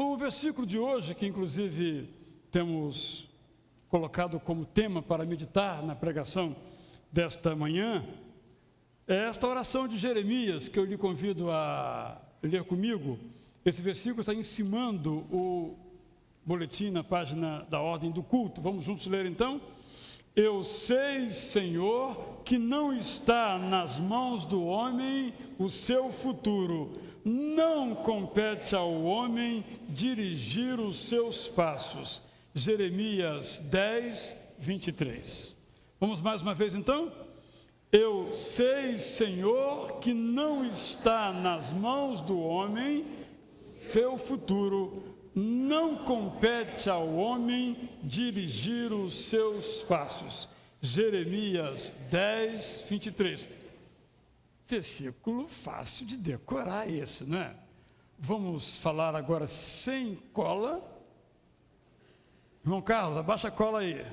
O versículo de hoje, que inclusive temos colocado como tema para meditar na pregação desta manhã, é esta oração de Jeremias, que eu lhe convido a ler comigo. Esse versículo está encimando o boletim na página da ordem do culto. Vamos juntos ler então? Eu sei, Senhor, que não está nas mãos do homem o seu futuro. Não compete ao homem dirigir os seus passos. Jeremias 10, 23. Vamos mais uma vez então? Eu sei, Senhor, que não está nas mãos do homem seu futuro. Não compete ao homem dirigir os seus passos. Jeremias 10, 23. Versículo fácil de decorar esse, não é? Vamos falar agora sem cola. Irmão Carlos, abaixa a cola aí.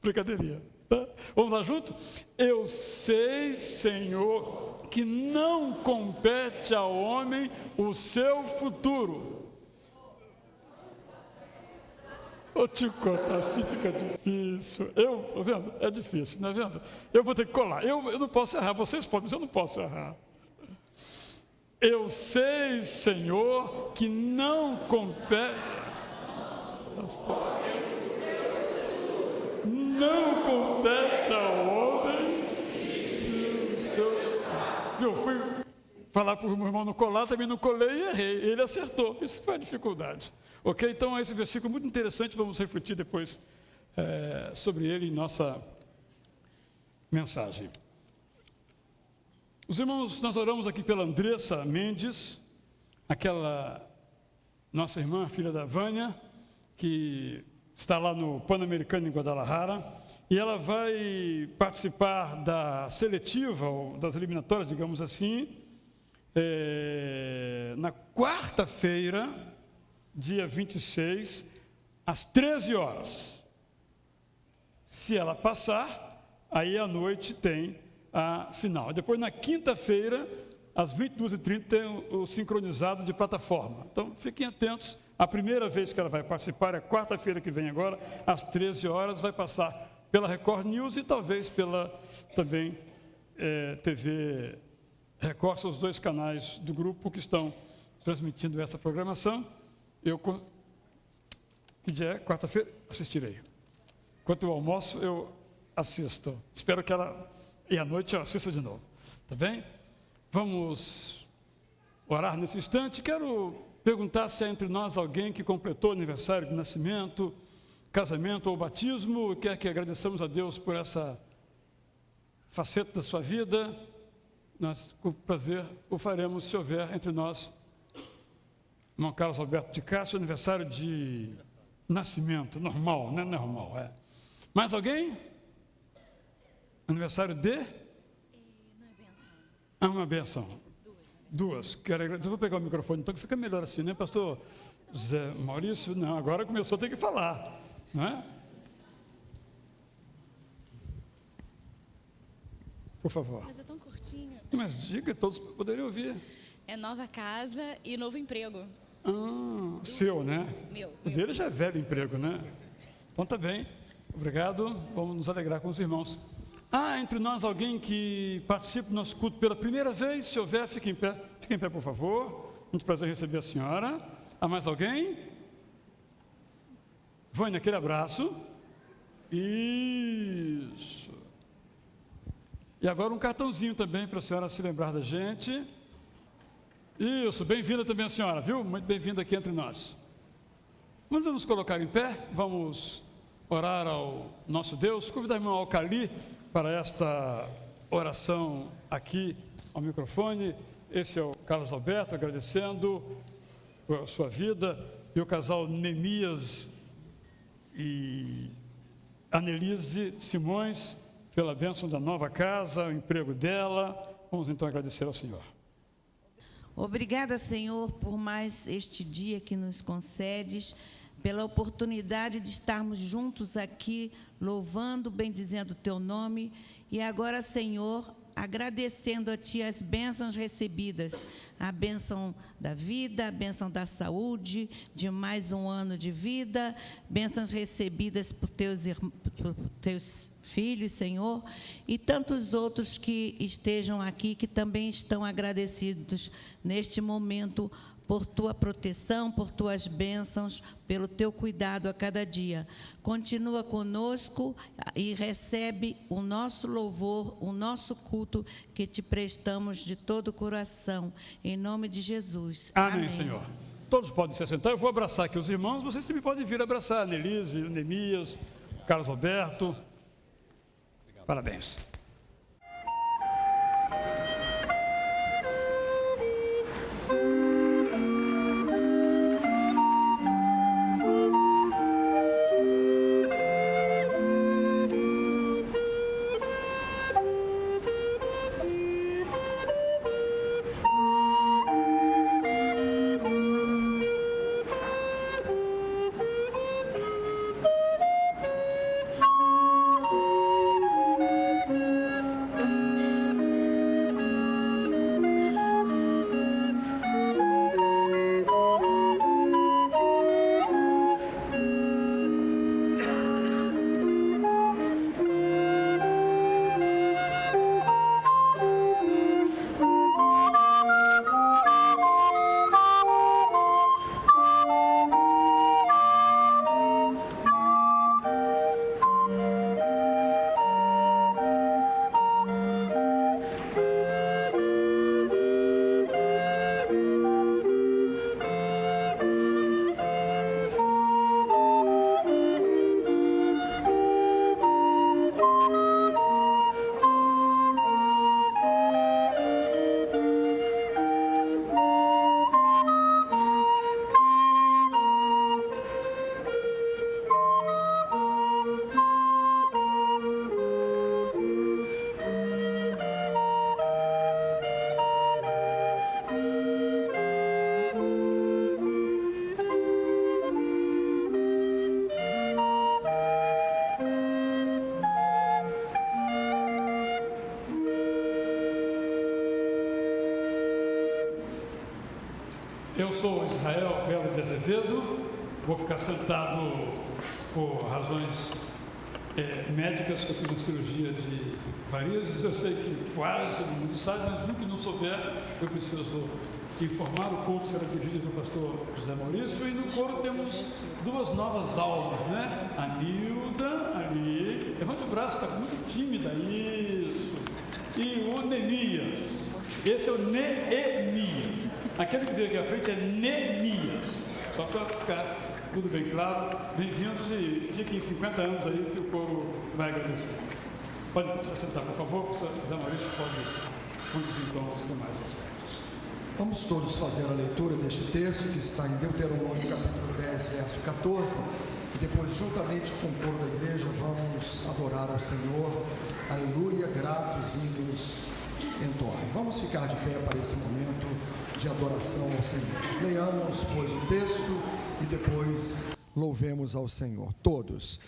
Brincadeirinha. Tá? Vamos lá junto? Eu sei, Senhor, que não compete ao homem o seu futuro. Vou te contar, assim fica difícil. Tá vendo? É difícil, não é vendo? Eu vou ter que colar. Eu não posso errar, vocês podem, mas eu não posso errar. Eu sei, Senhor, que não compete. Não compete ao homem os seus. Eu fui falar para o meu irmão não colar, também não colei e errei. Ele acertou. Isso foi a dificuldade. Ok? Então, esse versículo muito interessante, vamos refletir depois sobre ele em nossa mensagem. Os irmãos, nós oramos aqui pela Andressa Mendes, aquela nossa irmã, filha da Vânia, que está lá no Pan-Americano em Guadalajara, e ela vai participar da seletiva, ou das eliminatórias, digamos assim, na quarta-feira, dia 26, às 13 horas. Se ela passar, aí à noite tem a final. Depois, na quinta-feira, às 22h30, tem o sincronizado de plataforma. Então, fiquem atentos. A primeira vez que ela vai participar é quarta-feira que vem agora, às 13 horas, vai passar pela Record News e talvez pela também TV Record, são os dois canais do grupo que estão transmitindo essa programação. Que dia é? Quarta-feira? Assistirei. Enquanto eu almoço, eu assisto. Espero que ela, e à noite eu assista de novo. Tá bem? Vamos orar nesse instante. Quero perguntar se há entre nós alguém que completou aniversário de nascimento, casamento ou batismo, quer que agradeçamos a Deus por essa faceta da sua vida. Nós, com prazer, o faremos se houver entre nós. Irmão Carlos Alberto de Castro, aniversário de nascimento, normal, não é normal, é. Mais alguém? Aniversário de? Não é benção. Ah, uma benção. Duas. Eu vou pegar o microfone, então fica melhor assim, né, pastor Zé Maurício? Não, agora começou a ter que falar, não é? Por favor. Mas é tão curtinho. Mas diga, todos poderiam ouvir. É nova casa e novo emprego. Ah, seu, né? Meu. O dele já é velho emprego, né? Então tá bem. Obrigado. Vamos nos alegrar com os irmãos. Entre nós alguém que participa do nosso culto pela primeira vez? Se houver, fique em pé. Fique em pé, por favor. Muito prazer em receber a senhora. Há mais alguém? Vânia, aquele abraço. Isso. E agora um cartãozinho também para a senhora se lembrar da gente. Isso, bem-vinda também a senhora, viu? Muito bem-vinda aqui entre nós. Vamos nos colocar em pé, vamos orar ao nosso Deus. Convidar o irmão Alcali para esta oração aqui ao microfone. Esse é o Carlos Alberto, agradecendo a sua vida, e o casal Neemias e Anelise Simões, pela bênção da nova casa, o emprego dela. Vamos então agradecer ao Senhor. Obrigada, Senhor, por mais este dia que nos concedes, pela oportunidade de estarmos juntos aqui, louvando, bendizendo o Teu nome. E agora, Senhor, agradecendo a Ti as bênçãos recebidas, a bênção da vida, a bênção da saúde, de mais um ano de vida, bênçãos recebidas por Teus filhos, Senhor, e tantos outros que estejam aqui, que também estão agradecidos neste momento, por Tua proteção, por Tuas bênçãos, pelo Teu cuidado a cada dia. Continua conosco e recebe o nosso louvor, o nosso culto, que Te prestamos de todo o coração, em nome de Jesus. Amém, Senhor. Todos podem se assentar, eu vou abraçar aqui os irmãos, vocês também podem vir abraçar a Nelise, o Neemias, o Carlos Alberto. Parabéns. Eu sou Israel Belo de Azevedo, vou ficar sentado por razões médicas, que eu fiz uma cirurgia de varizes. Eu sei que quase todo mundo sabe, mas no que não souber, eu preciso informar. O culto será dirigido pelo pastor José Maurício, e no coro temos duas novas almas, né? A Nilda, ali, levanta o braço, está muito tímida, isso, e o Neemias, esse é o Neemias. Aquele que veio aqui à frente é Neemias. Só para ficar tudo bem claro, bem-vindos, e fiquem 50 anos aí que o coro vai agradecer. Pode se sentar, por favor, o Zé Maurício pode conduzir então os demais aspectos. Vamos todos fazer a leitura deste texto, que está em Deuteronômio capítulo 10, verso 14, e depois, juntamente com o coro da igreja, vamos adorar ao Senhor. Aleluia, gratos hinos entoarem. Vamos ficar de pé para esse momento de adoração ao Senhor. Leiamos, pois, o texto e depois louvemos ao Senhor. Todos.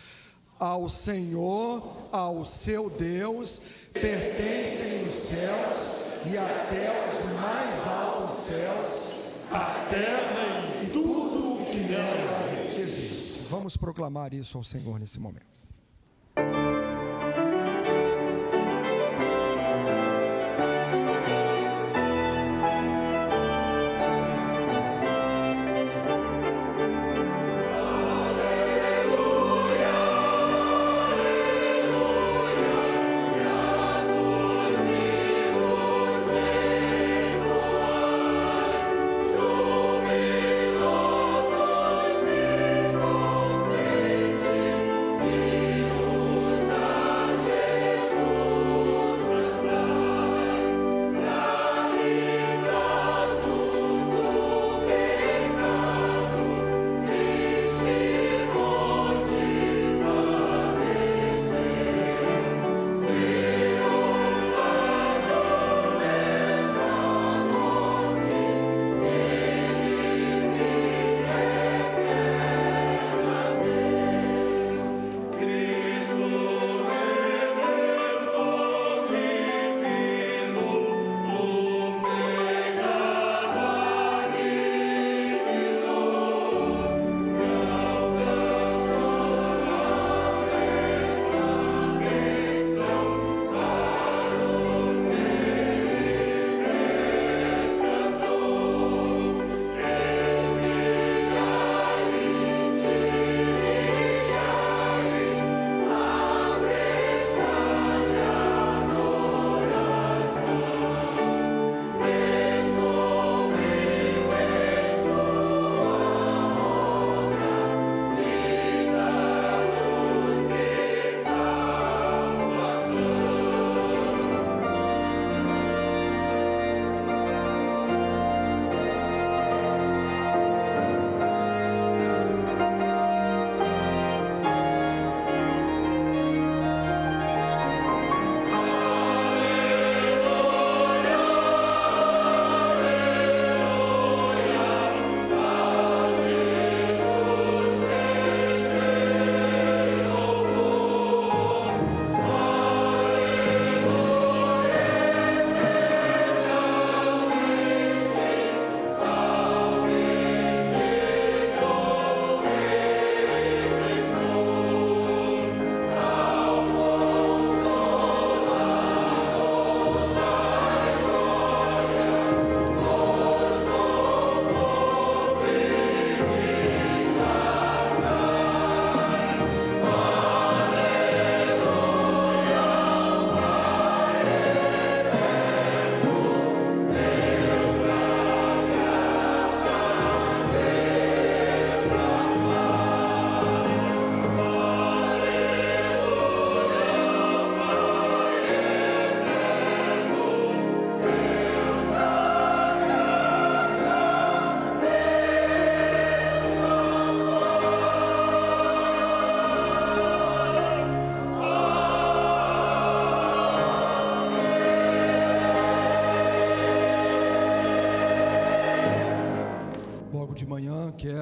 Ao Senhor, ao seu Deus, pertencem os céus e até os mais altos céus, a terra e tudo o que nela existe. Vamos proclamar isso ao Senhor nesse momento. Jubilosos e contentes,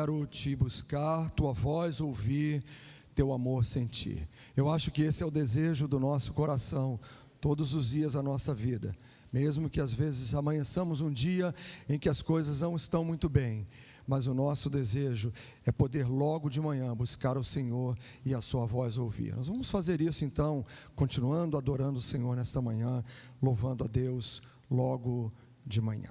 quero te buscar, tua voz ouvir, teu amor sentir. Eu acho que esse é o desejo do nosso coração, todos os dias da nossa vida. Mesmo que às vezes amanheçamos um dia em que as coisas não estão muito bem, mas o nosso desejo é poder logo de manhã buscar o Senhor e a sua voz ouvir. Nós vamos fazer isso então, continuando adorando o Senhor nesta manhã, louvando a Deus logo de manhã.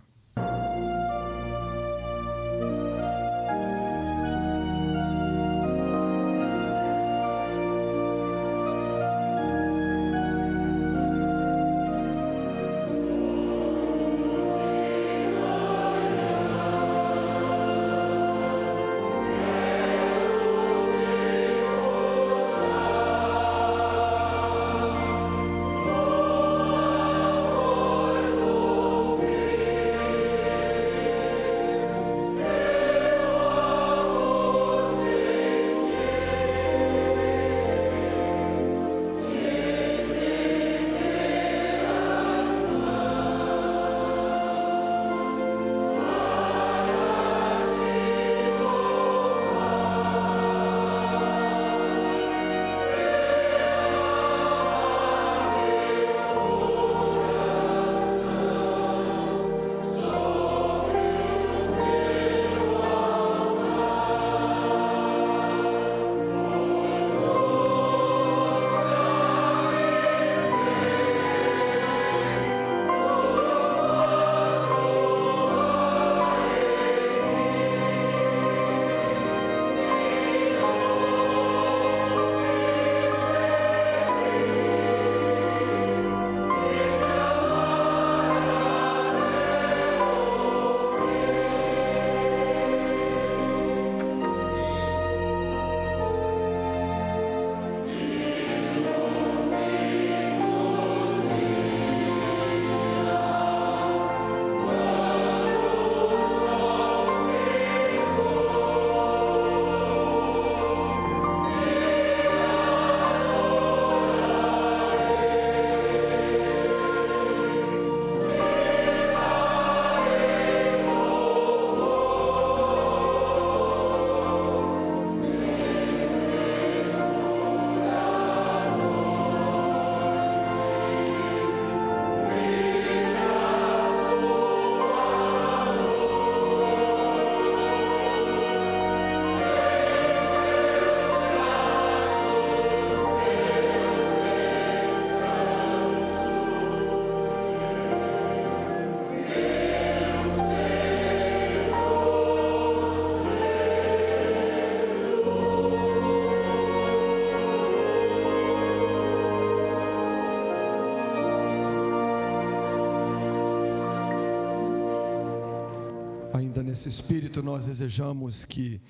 Ainda nesse espírito, nós desejamos que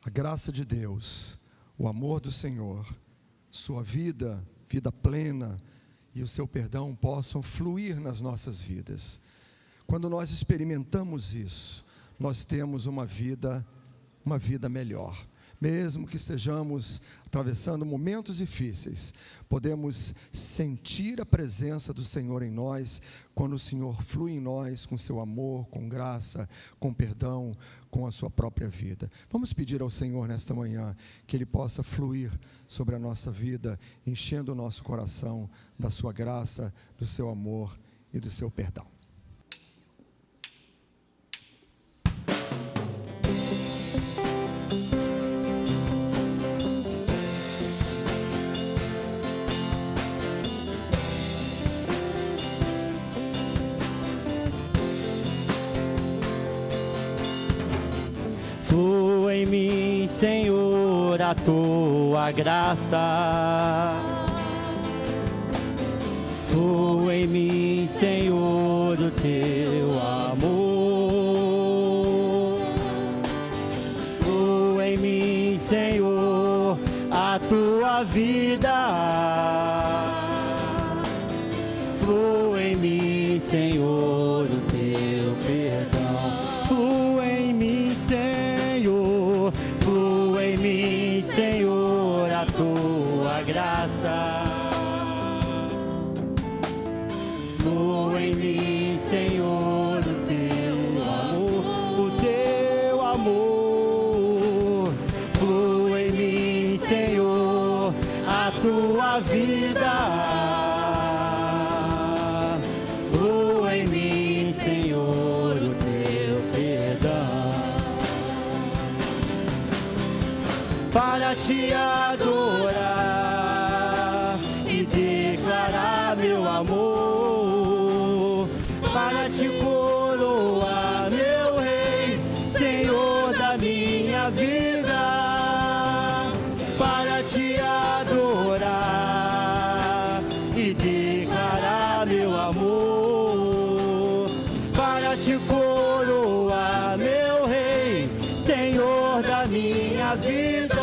a graça de Deus, o amor do Senhor, sua vida plena e o seu perdão possam fluir nas nossas vidas. Quando nós experimentamos isso, nós temos uma vida melhor. Mesmo que estejamos atravessando momentos difíceis, podemos sentir a presença do Senhor em nós, quando o Senhor flui em nós com seu amor, com graça, com perdão, com a sua própria vida. Vamos pedir ao Senhor nesta manhã que Ele possa fluir sobre a nossa vida, enchendo o nosso coração da sua graça, do seu amor e do seu perdão. Flua em mim, Senhor, a tua graça. Flua em mim, Senhor, o teu amor. Flua em mim, Senhor, a tua vida. Flua em mim, Senhor, o teu perdão. Flua em mim, Senhor, flua em mim, Senhor, a tua graça. Flua em mim, Senhor, o teu amor, o teu amor. te adorar e declarar meu amor, para te coroar, meu Rei, Senhor da minha vida, para te adorar e declarar meu amor, para te coroar, meu Rei, Senhor da minha vida.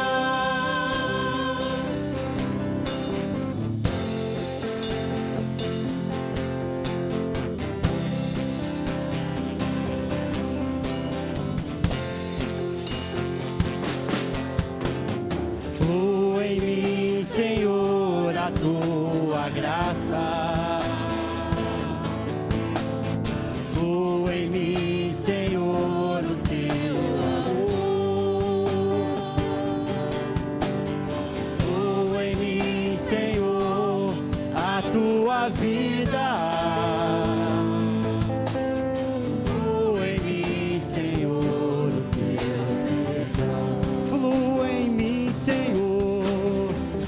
Flua em mim, Senhor, a tua graça. Flua em mim, Senhor, o teu amor. Flua em mim, Senhor, a tua vida. Flua em mim, Senhor, o teu perdão. Flua em mim, Senhor.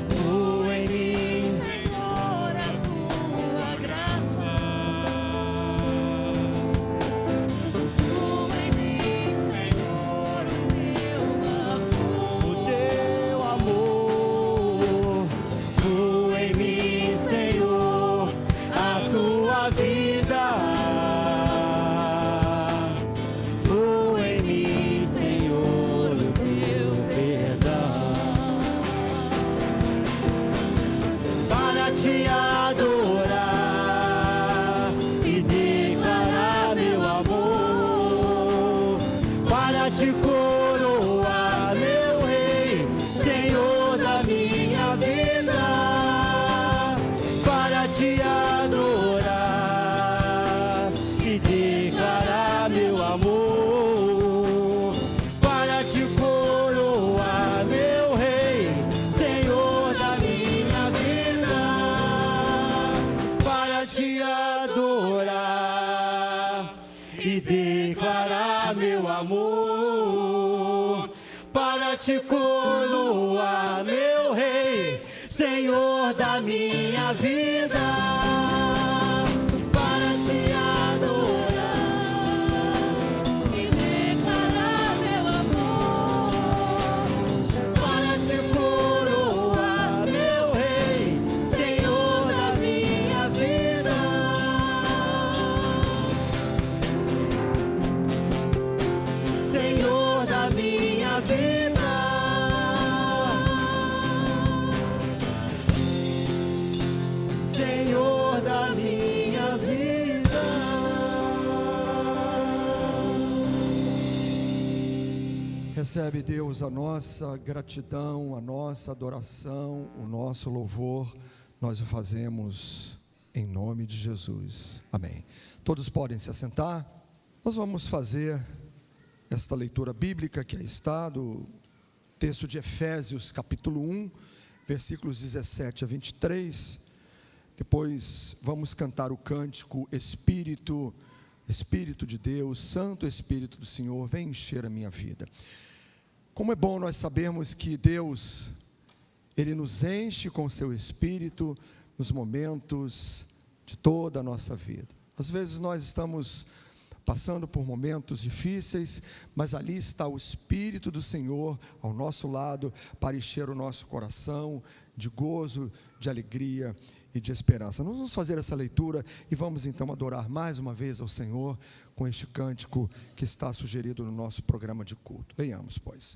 Flua em mim, Senhor, a tua graça. Flua em mim, Senhor, o teu amor. Flua em mim, Senhor, a tua vida. Flua em mim, Senhor, o teu perdão, para te adorar e declarar meu amor, para te coroar, meu Rei, Senhor da minha vida, para te adorar e declarar meu amor, para te coroar, meu Rei, Senhor da minha vida, para te adorar e declarar meu amor, para te coroar, meu Rei, Senhor da minha vida, para te adorar e declarar meu amor, para te coroar, meu Rei, Senhor da minha vida, Senhor da minha vida, Senhor da minha vida. Recebe, Deus, a nossa gratidão, a nossa adoração, o nosso louvor. Nós o fazemos em nome de Jesus. Amém. Todos podem se assentar. Nós vamos fazer esta leitura bíblica que aí está, do texto de Efésios, capítulo 1, versículos 17 a 23. Depois vamos cantar o cântico Espírito, Espírito de Deus, Santo Espírito do Senhor, vem encher a minha vida. Como é bom nós sabermos que Deus, Ele nos enche com o seu Espírito nos momentos de toda a nossa vida. Às vezes nós estamos passando por momentos difíceis, mas ali está o Espírito do Senhor ao nosso lado para encher o nosso coração de gozo, de alegria e de esperança. Nós vamos fazer essa leitura e vamos então adorar mais uma vez ao Senhor com este cântico que está sugerido no nosso programa de culto. Leiamos, pois.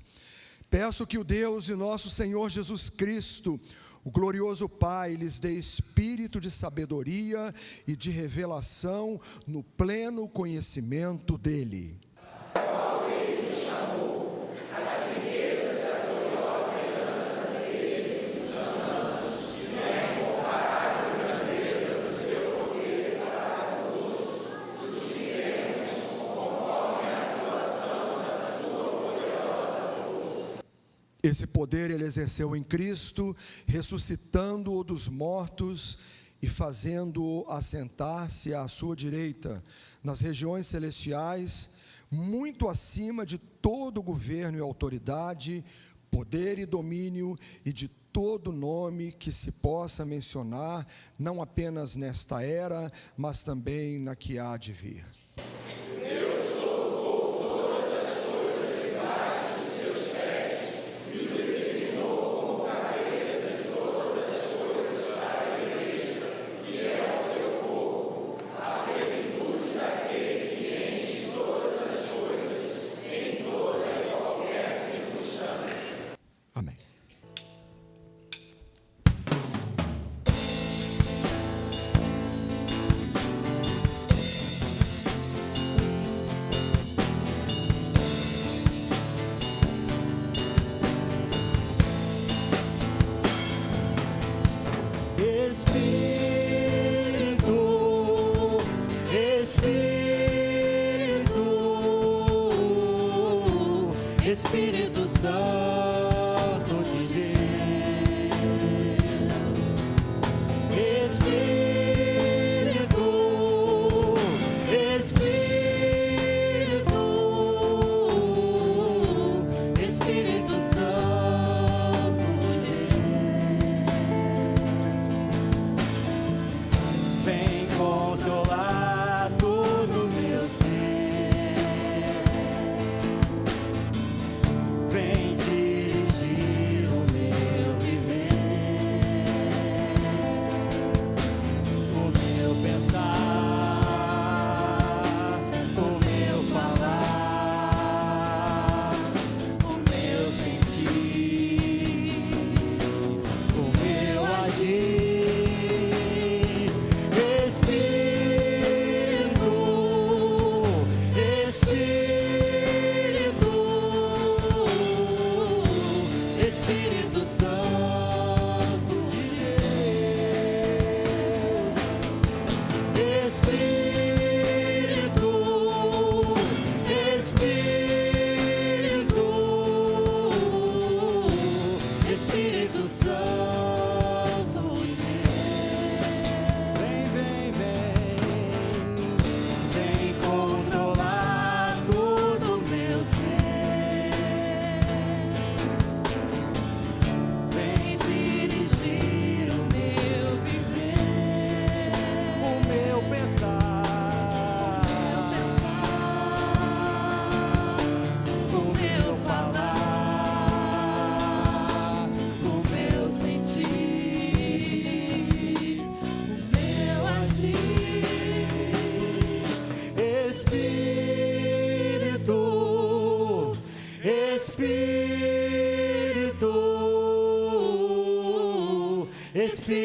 Peço que o Deus de nosso Senhor Jesus Cristo, o glorioso Pai, lhes dê espírito de sabedoria e de revelação no pleno conhecimento dEle. Esse poder Ele exerceu em Cristo, ressuscitando-o dos mortos e fazendo-o assentar-se à sua direita, nas regiões celestiais, muito acima de todo governo e autoridade, poder e domínio e de todo nome que se possa mencionar, não apenas nesta era, mas também na que há de vir. Amém. Espírito Santo de Deus, Espírito, Espírito Santo de Deus, vem controlar todo o meu ser, vem dirigir o meu viver, o meu pensar, o meu falar, o meu sentir, o meu agir. Espírito Santo de Deus, Espírito Santo de Deus, vem controlar todo o meu ser. Vem dirigir o meu viver, o meu pensar, o meu falar, o meu sentir, o meu agir.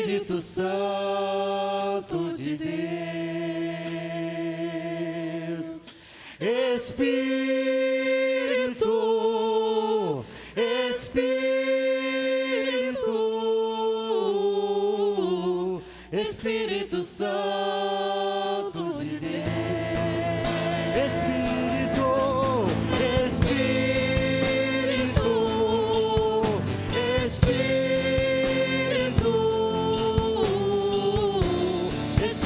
Espírito Santo de Deus, Espírito Santo de Deus,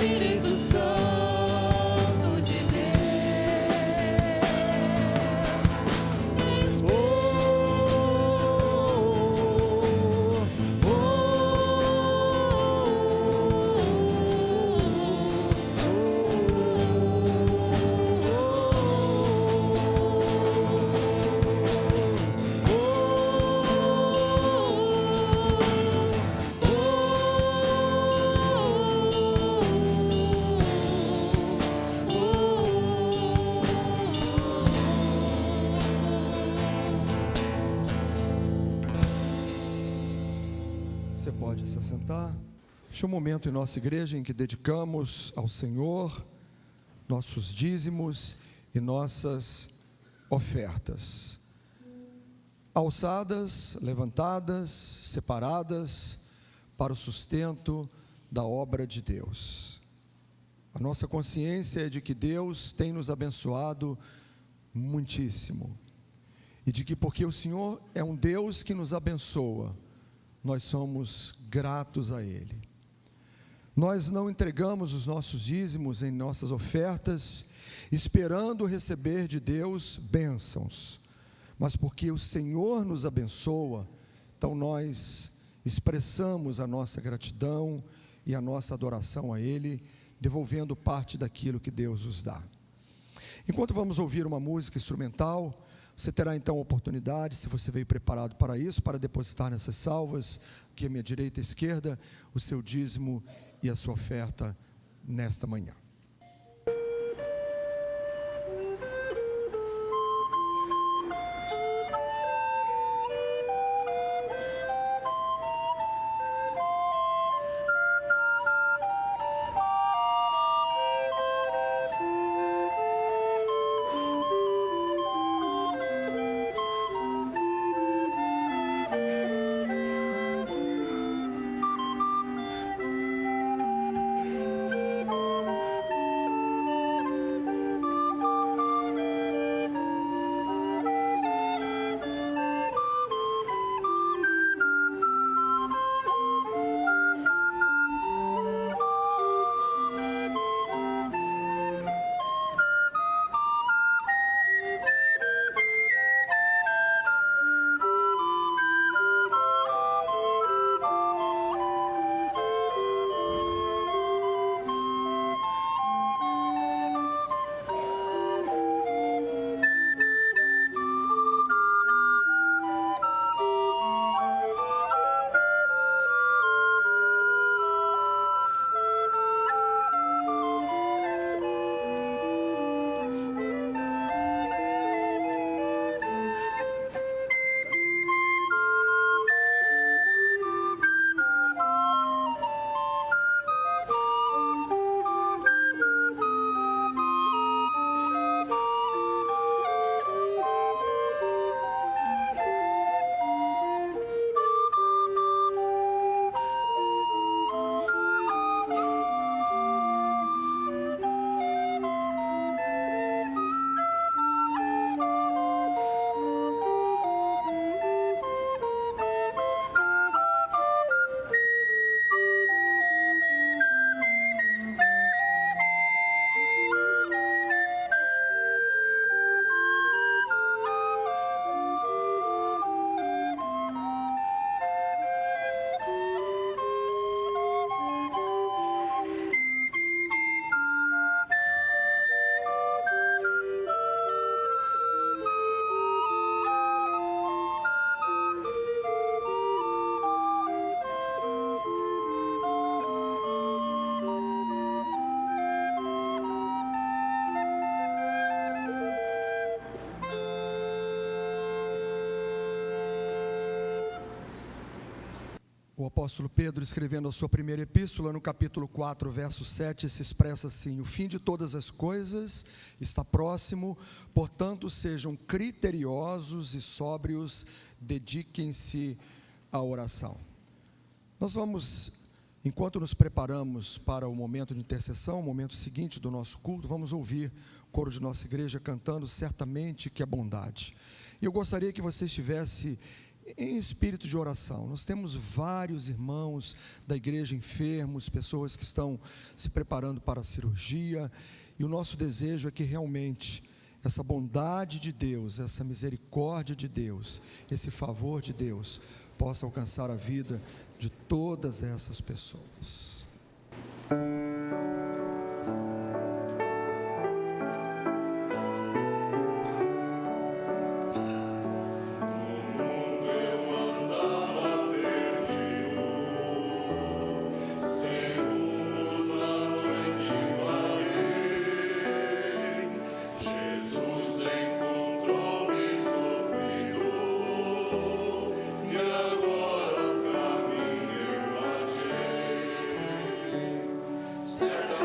Espírito Santo de Deus, Você pode se assentar. Este é um momento em nossa igreja em que dedicamos ao Senhor nossos dízimos e nossas ofertas. Alçadas, levantadas, separadas para o sustento da obra de Deus. A nossa consciência é de que Deus tem nos abençoado muitíssimo. E de que porque o Senhor é um Deus que nos abençoa, nós somos gratos a Ele. Nós não entregamos os nossos dízimos em nossas ofertas, esperando receber de Deus bênçãos, mas porque o Senhor nos abençoa, então nós expressamos a nossa gratidão e a nossa adoração a Ele, devolvendo parte daquilo que Deus nos dá. Enquanto vamos ouvir uma música instrumental, você terá então a oportunidade, se você veio preparado para isso, para depositar nessas salvas, aqui à minha direita e esquerda, o seu dízimo e a sua oferta nesta manhã. O apóstolo Pedro, escrevendo a sua primeira epístola, no capítulo 4, verso 7, se expressa assim: o fim de todas as coisas está próximo, portanto sejam criteriosos e sóbrios, dediquem-se à oração. Nós vamos, enquanto nos preparamos para o momento de intercessão, o momento seguinte do nosso culto, vamos ouvir o coro de nossa igreja cantando Certamente que é Bondade. E eu gostaria que você estivesse em espírito de oração. Nós temos vários irmãos da igreja enfermos, pessoas que estão se preparando para a cirurgia, e o nosso desejo é que realmente essa bondade de Deus, essa misericórdia de Deus, esse favor de Deus possa alcançar a vida de todas essas pessoas. Stand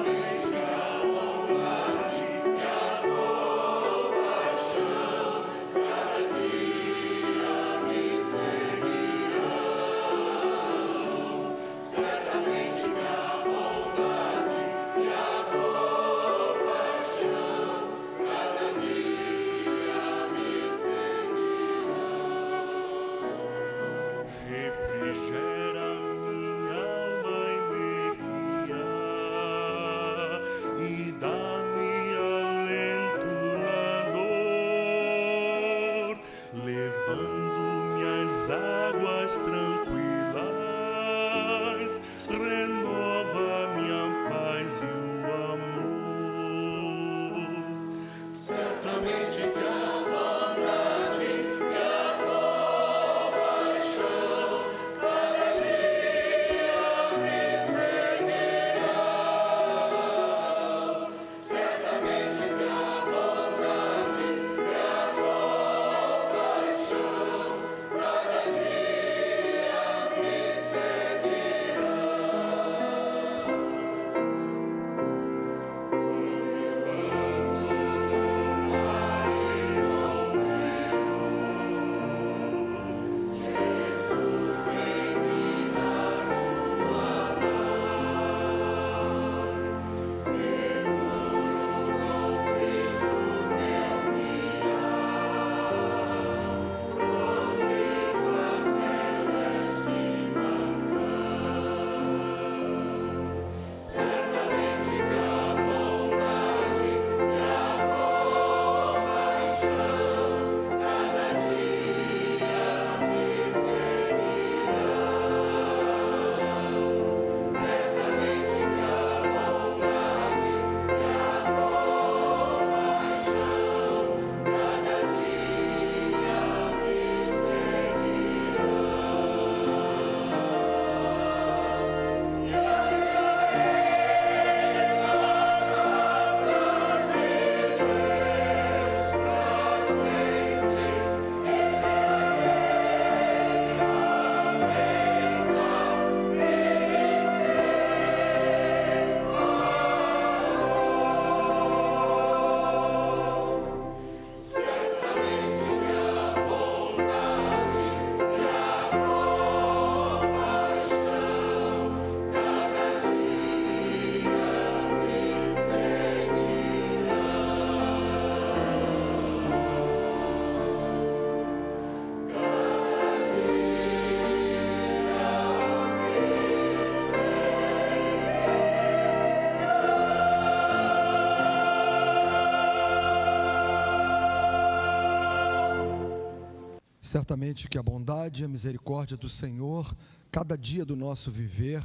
Certamente que a bondade e a misericórdia do Senhor, cada dia do nosso viver,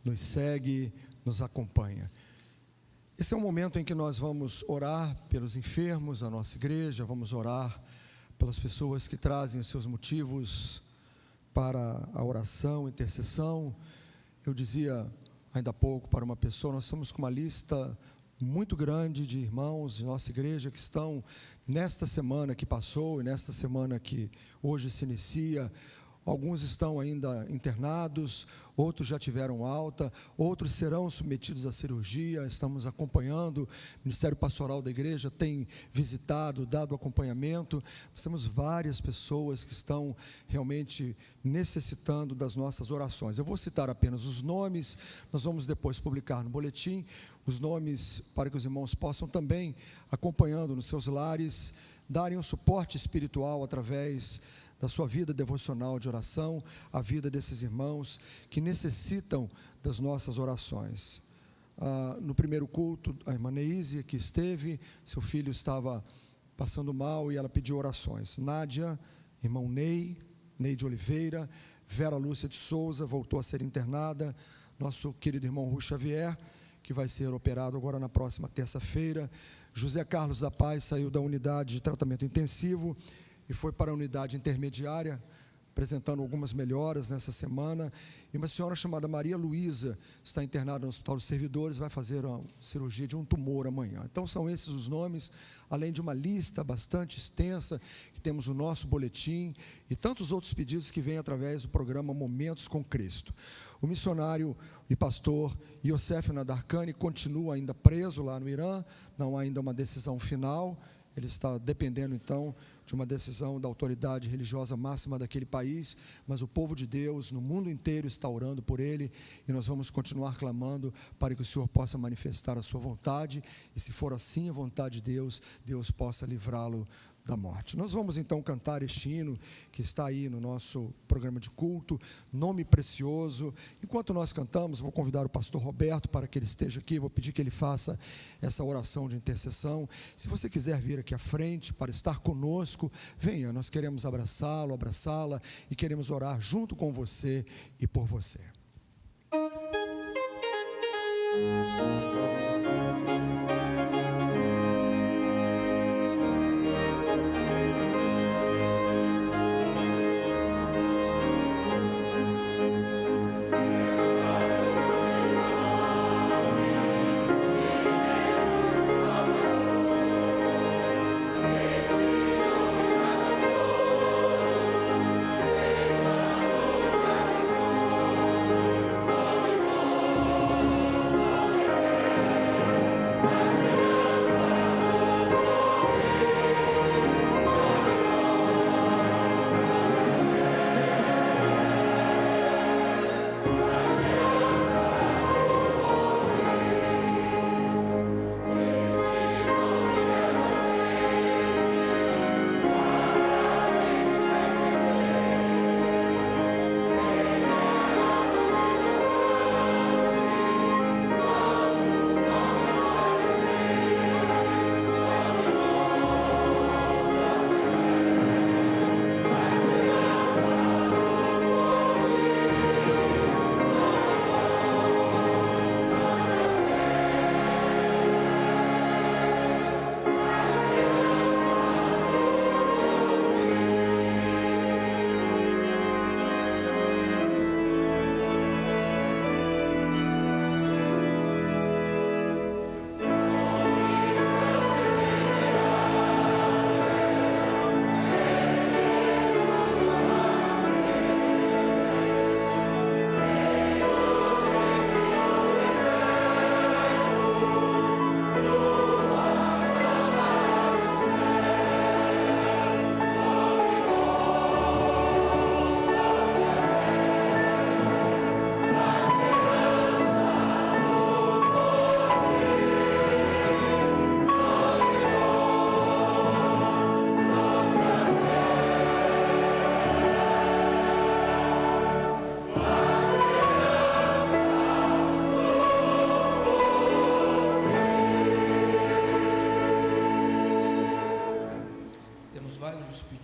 nos segue, nos acompanha. Esse é um momento em que nós vamos orar pelos enfermos da nossa igreja, vamos orar pelas pessoas que trazem os seus motivos para a oração, intercessão. Eu dizia ainda há pouco para uma pessoa, nós estamos com uma lista muito grande de irmãos de nossa igreja que estão nesta semana que passou e nesta semana que hoje se inicia. Alguns estão ainda internados, outros já tiveram alta, outros serão submetidos à cirurgia. Estamos acompanhando, o Ministério Pastoral da Igreja tem visitado, dado acompanhamento. Nós temos várias pessoas que estão realmente necessitando das nossas orações. Eu vou citar apenas os nomes, nós vamos depois publicar no boletim os nomes para que os irmãos possam também, acompanhando nos seus lares, darem um suporte espiritual através da sua vida devocional de oração, a vida desses irmãos que necessitam das nossas orações. No primeiro culto, a irmã Neise que esteve, seu filho estava passando mal e ela pediu orações. Nádia, irmão Ney de Oliveira, Vera Lúcia de Souza voltou a ser internada, nosso querido irmão Rui Xavier, que vai ser operado agora na próxima terça-feira. José Carlos da Paz saiu da unidade de tratamento intensivo e foi para a unidade intermediária, apresentando algumas melhoras nessa semana. E uma senhora chamada Maria Luísa está internada no Hospital dos Servidores, vai fazer uma cirurgia de um tumor amanhã. Então são esses os nomes, além de uma lista bastante extensa, que temos o nosso boletim e tantos outros pedidos que vêm através do programa Momentos com Cristo. O missionário e pastor Yosef Nadarkhani continua ainda preso lá no Irã, não há ainda uma decisão final. Ele está dependendo então de uma decisão da autoridade religiosa máxima daquele país, mas o povo de Deus no mundo inteiro está orando por ele, e nós vamos continuar clamando para que o Senhor possa manifestar a sua vontade, e se for assim a vontade de Deus, Deus possa livrá-lo da morte. Nós vamos então cantar este hino que está aí no nosso programa de culto, Nome Precioso. Enquanto nós cantamos, vou convidar o pastor Roberto para que ele esteja aqui, vou pedir que ele faça essa oração de intercessão. Se você quiser vir aqui à frente para estar conosco, venha, nós queremos abraçá-lo, abraçá-la e queremos orar junto com você e por você.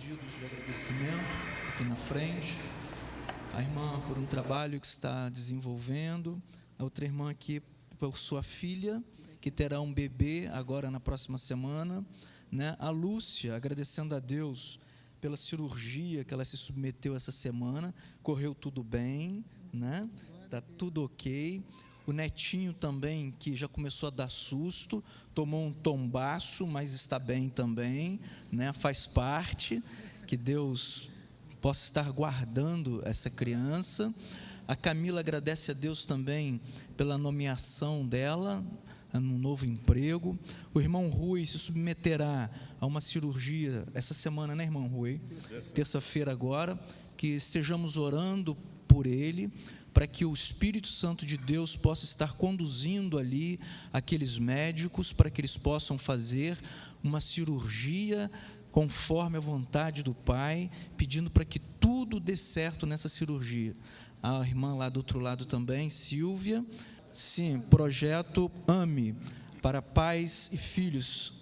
pedidos de agradecimento aqui na frente. A irmã por um trabalho que está desenvolvendo, a outra irmã aqui por sua filha, que terá um bebê agora na próxima semana, né? A Lúcia, agradecendo a Deus pela cirurgia que ela se submeteu essa semana, correu tudo bem, né? Tá tudo ok. O netinho também, que já começou a dar susto, tomou um tombaço, mas está bem também, né? Faz parte, que Deus possa estar guardando essa criança. A Camila agradece a Deus também pela nomeação dela num novo emprego. O irmão Rui se submeterá a uma cirurgia essa semana, né, irmão Rui? Terça-feira agora, que estejamos orando por ele, para que o Espírito Santo de Deus possa estar conduzindo ali aqueles médicos, para que eles possam fazer uma cirurgia conforme a vontade do Pai, pedindo para que tudo dê certo nessa cirurgia. A irmã lá do outro lado também, Silvia, sim, projeto AME, para pais e filhos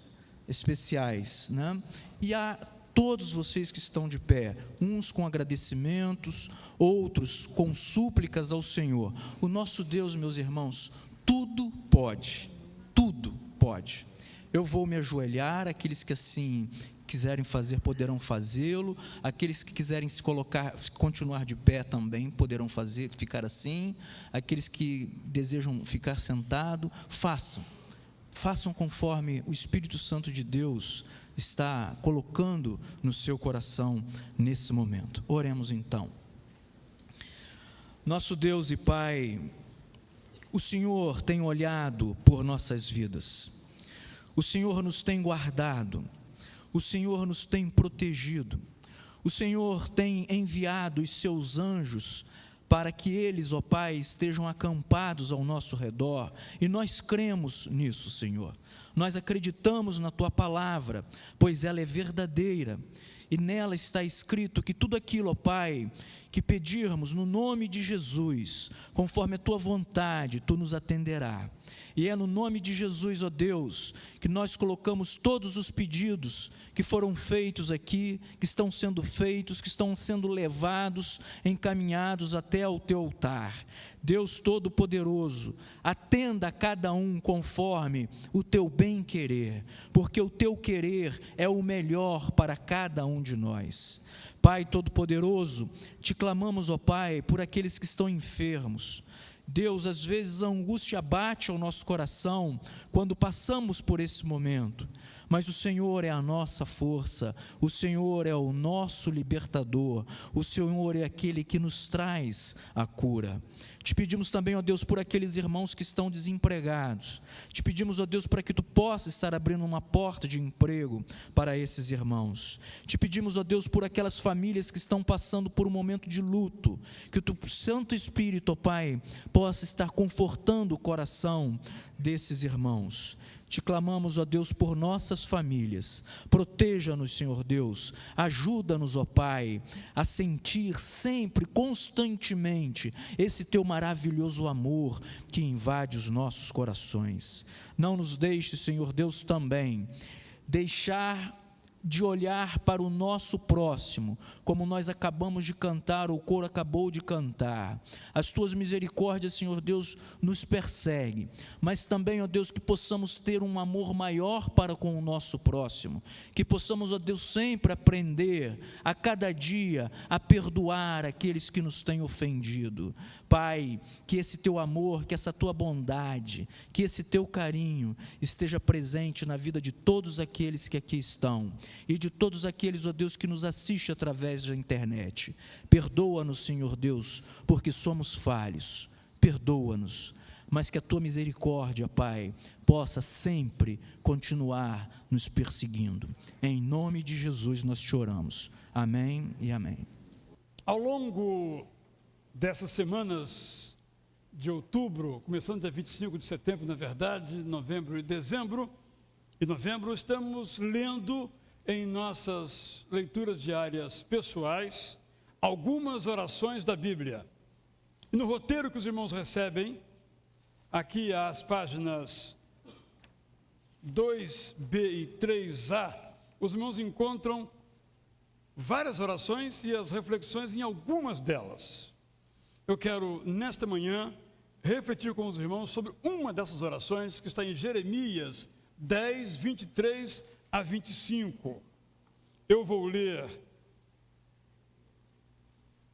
especiais, né? E a todos vocês que estão de pé, uns com agradecimentos, outros com súplicas ao Senhor. O nosso Deus, meus irmãos, tudo pode, tudo pode. Eu vou me ajoelhar, aqueles que assim quiserem fazer, poderão fazê-lo, aqueles que quiserem se colocar, continuar de pé também, poderão fazer, ficar assim, aqueles que desejam ficar sentado, façam conforme o Espírito Santo de Deus está colocando no seu coração nesse momento. Oremos então. Nosso Deus e Pai, o Senhor tem olhado por nossas vidas, o Senhor nos tem guardado, o Senhor nos tem protegido, o Senhor tem enviado os seus anjos para que eles, ó Pai, estejam acampados ao nosso redor, e nós cremos nisso, Senhor. Nós acreditamos na Tua palavra, pois ela é verdadeira, e nela está escrito que tudo aquilo, ó Pai, que pedirmos no nome de Jesus, conforme a Tua vontade, Tu nos atenderá. E é no nome de Jesus, ó Deus, que nós colocamos todos os pedidos que foram feitos aqui, que estão sendo feitos, que estão sendo levados, encaminhados até ao Teu altar. Deus Todo-Poderoso, atenda a cada um conforme o Teu bem-querer, porque o Teu querer é o melhor para cada um de nós. Pai Todo-Poderoso, te clamamos, ó Pai, por aqueles que estão enfermos. Deus, às vezes a angústia bate ao nosso coração quando passamos por esse momento, mas o Senhor é a nossa força, o Senhor é o nosso libertador, o Senhor é aquele que nos traz a cura. Te pedimos também, ó Deus, por aqueles irmãos que estão desempregados. Te pedimos, ó Deus, para que Tu possa estar abrindo uma porta de emprego para esses irmãos. Te pedimos, ó Deus, por aquelas famílias que estão passando por um momento de luto, que o Teu Santo Espírito, ó Pai, possa estar confortando o coração desses irmãos. Te clamamos, ó Deus, por nossas famílias. Proteja-nos, Senhor Deus. Ajuda-nos, ó Pai, a sentir sempre, constantemente, esse Teu maravilhoso amor que invade os nossos corações. Não nos deixe, Senhor Deus, também deixar de olhar para o nosso próximo, como nós acabamos de cantar, o coro acabou de cantar. As Tuas misericórdias, Senhor Deus, nos perseguem, mas também, ó Deus, que possamos ter um amor maior para com o nosso próximo, que possamos, ó Deus, sempre aprender, a cada dia, a perdoar aqueles que nos têm ofendido. Pai, que esse Teu amor, que essa Tua bondade, que esse Teu carinho esteja presente na vida de todos aqueles que aqui estão e de todos aqueles, ó Deus, que nos assistem através da internet. Perdoa-nos, Senhor Deus, porque somos falhos. Perdoa-nos, mas que a Tua misericórdia, Pai, possa sempre continuar nos perseguindo. Em nome de Jesus nós te oramos. Amém e amém. Ao longo dessas semanas de outubro, começando dia 25 de setembro, na verdade, novembro e dezembro, e novembro, estamos lendo em nossas leituras diárias pessoais algumas orações da Bíblia. E no roteiro que os irmãos recebem, aqui às páginas 2b e 3a, os irmãos encontram várias orações e as reflexões em algumas delas. Eu quero, nesta manhã, refletir com os irmãos sobre uma dessas orações que está em Jeremias 10, 23 a 25. Eu vou ler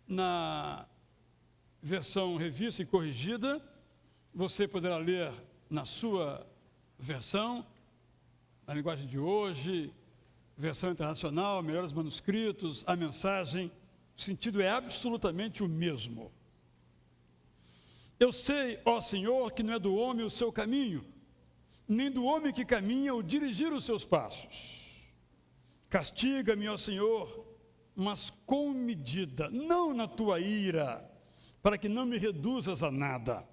na versão revista e corrigida, você poderá ler na sua versão, na linguagem de hoje, versão internacional, melhores manuscritos, a mensagem, o sentido é absolutamente o mesmo. Eu sei, ó Senhor, que não é do homem o seu caminho, nem do homem que caminha o dirigir os seus passos. Castiga-me, ó Senhor, mas com medida, não na tua ira, para que não me reduzas a nada.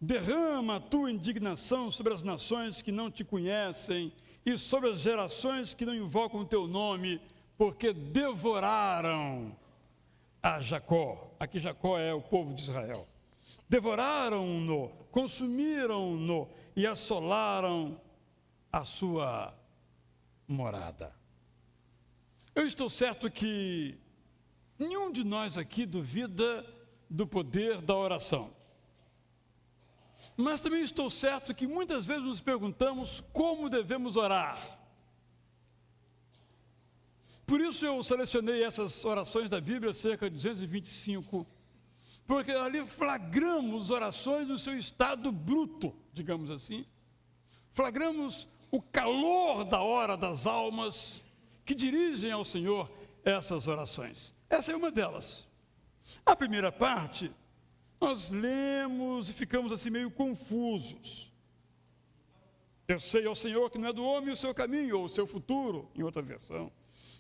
Derrama a tua indignação sobre as nações que não te conhecem e sobre as gerações que não invocam o teu nome, porque devoraram a Jacó. Aqui Jacó é o povo de Israel. Devoraram-no, consumiram-no e assolaram a sua morada. Eu estou certo que nenhum de nós aqui duvida do poder da oração. Mas também estou certo que muitas vezes nos perguntamos como devemos orar. Por isso eu selecionei essas orações da Bíblia, cerca de 225, porque ali flagramos orações no seu estado bruto, digamos assim. Flagramos o calor da hora das almas que dirigem ao Senhor essas orações. Essa é uma delas. A primeira parte, nós lemos e ficamos assim meio confusos. Eu sei, ó Senhor, que não é do homem o seu caminho, ou o seu futuro, em outra versão.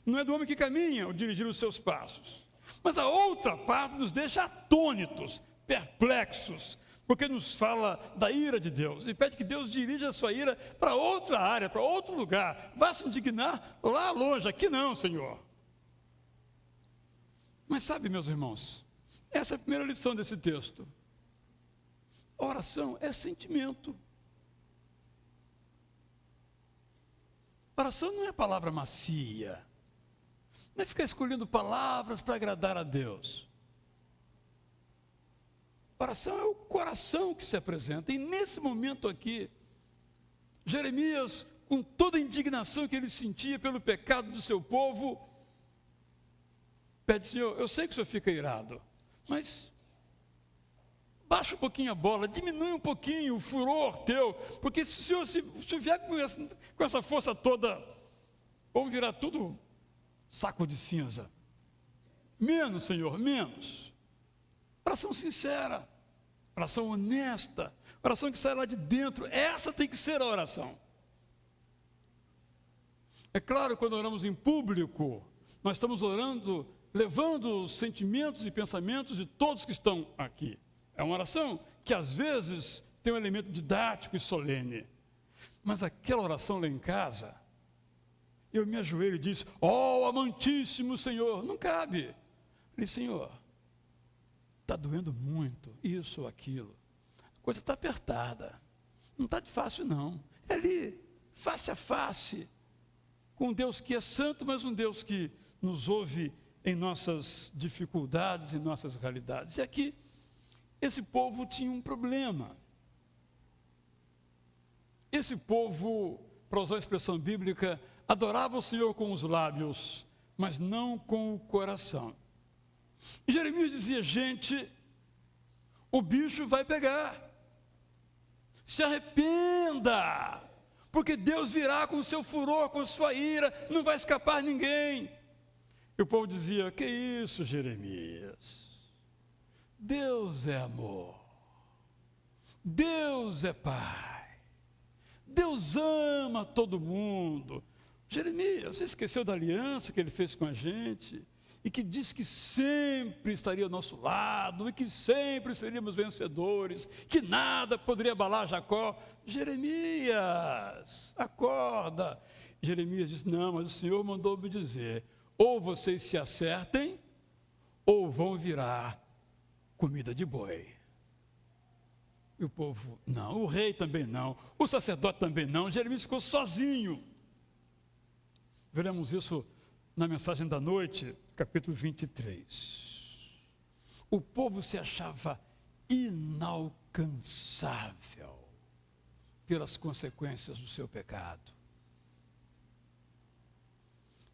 Não é do homem que caminha, ou dirigir os seus passos. Mas a outra parte nos deixa atônitos, perplexos, porque nos fala da ira de Deus, e pede que Deus dirija a sua ira para outra área, para outro lugar. Vá se indignar lá longe, aqui não, Senhor. Mas sabe, meus irmãos, essa é a primeira lição desse texto. Oração é sentimento. Oração não é palavra macia. Não é ficar escolhendo palavras para agradar a Deus. Oração é o coração que se apresenta. E nesse momento aqui, Jeremias, com toda a indignação que ele sentia pelo pecado do seu povo, pede: Senhor, eu sei que o Senhor fica irado, mas baixa um pouquinho a bola, diminui um pouquinho o furor teu, porque se o Senhor vier com essa força toda, vamos virar tudo saco de cinza. Menos, Senhor, menos. Oração sincera, oração honesta, oração que sai lá de dentro. Essa tem que ser a oração. É claro, quando oramos em público, nós estamos orando, levando os sentimentos e pensamentos de todos que estão aqui. É uma oração que às vezes tem um elemento didático e solene. Mas aquela oração lá em casa, eu me ajoelho e disse: ó amantíssimo Senhor, não cabe. Eu falei: Senhor, está doendo muito, isso ou aquilo. A coisa está apertada. Não está de fácil, não. É ali, face a face, com um Deus que é santo, mas um Deus que nos ouve em nossas dificuldades, em nossas realidades. E aqui, esse povo tinha um problema. Esse povo, para usar a expressão bíblica, adorava o Senhor com os lábios, mas não com o coração. E Jeremias dizia: gente, o bicho vai pegar. Se arrependa, porque Deus virá com o seu furor, com a sua ira, não vai escapar ninguém. E o povo dizia: que isso, Jeremias? Deus é amor, Deus é Pai, Deus ama todo mundo. Jeremias, você esqueceu da aliança que ele fez com a gente? E que disse que sempre estaria ao nosso lado, e que sempre seríamos vencedores, que nada poderia abalar Jacó. Jeremias, acorda. Jeremias disse: não, mas o Senhor mandou me dizer, ou vocês se acertem, ou vão virar comida de boi. E o povo: não, o rei também não, o sacerdote também não. Jeremias ficou sozinho. Veremos isso na mensagem da noite, capítulo 23. O povo se achava inalcançável pelas consequências do seu pecado.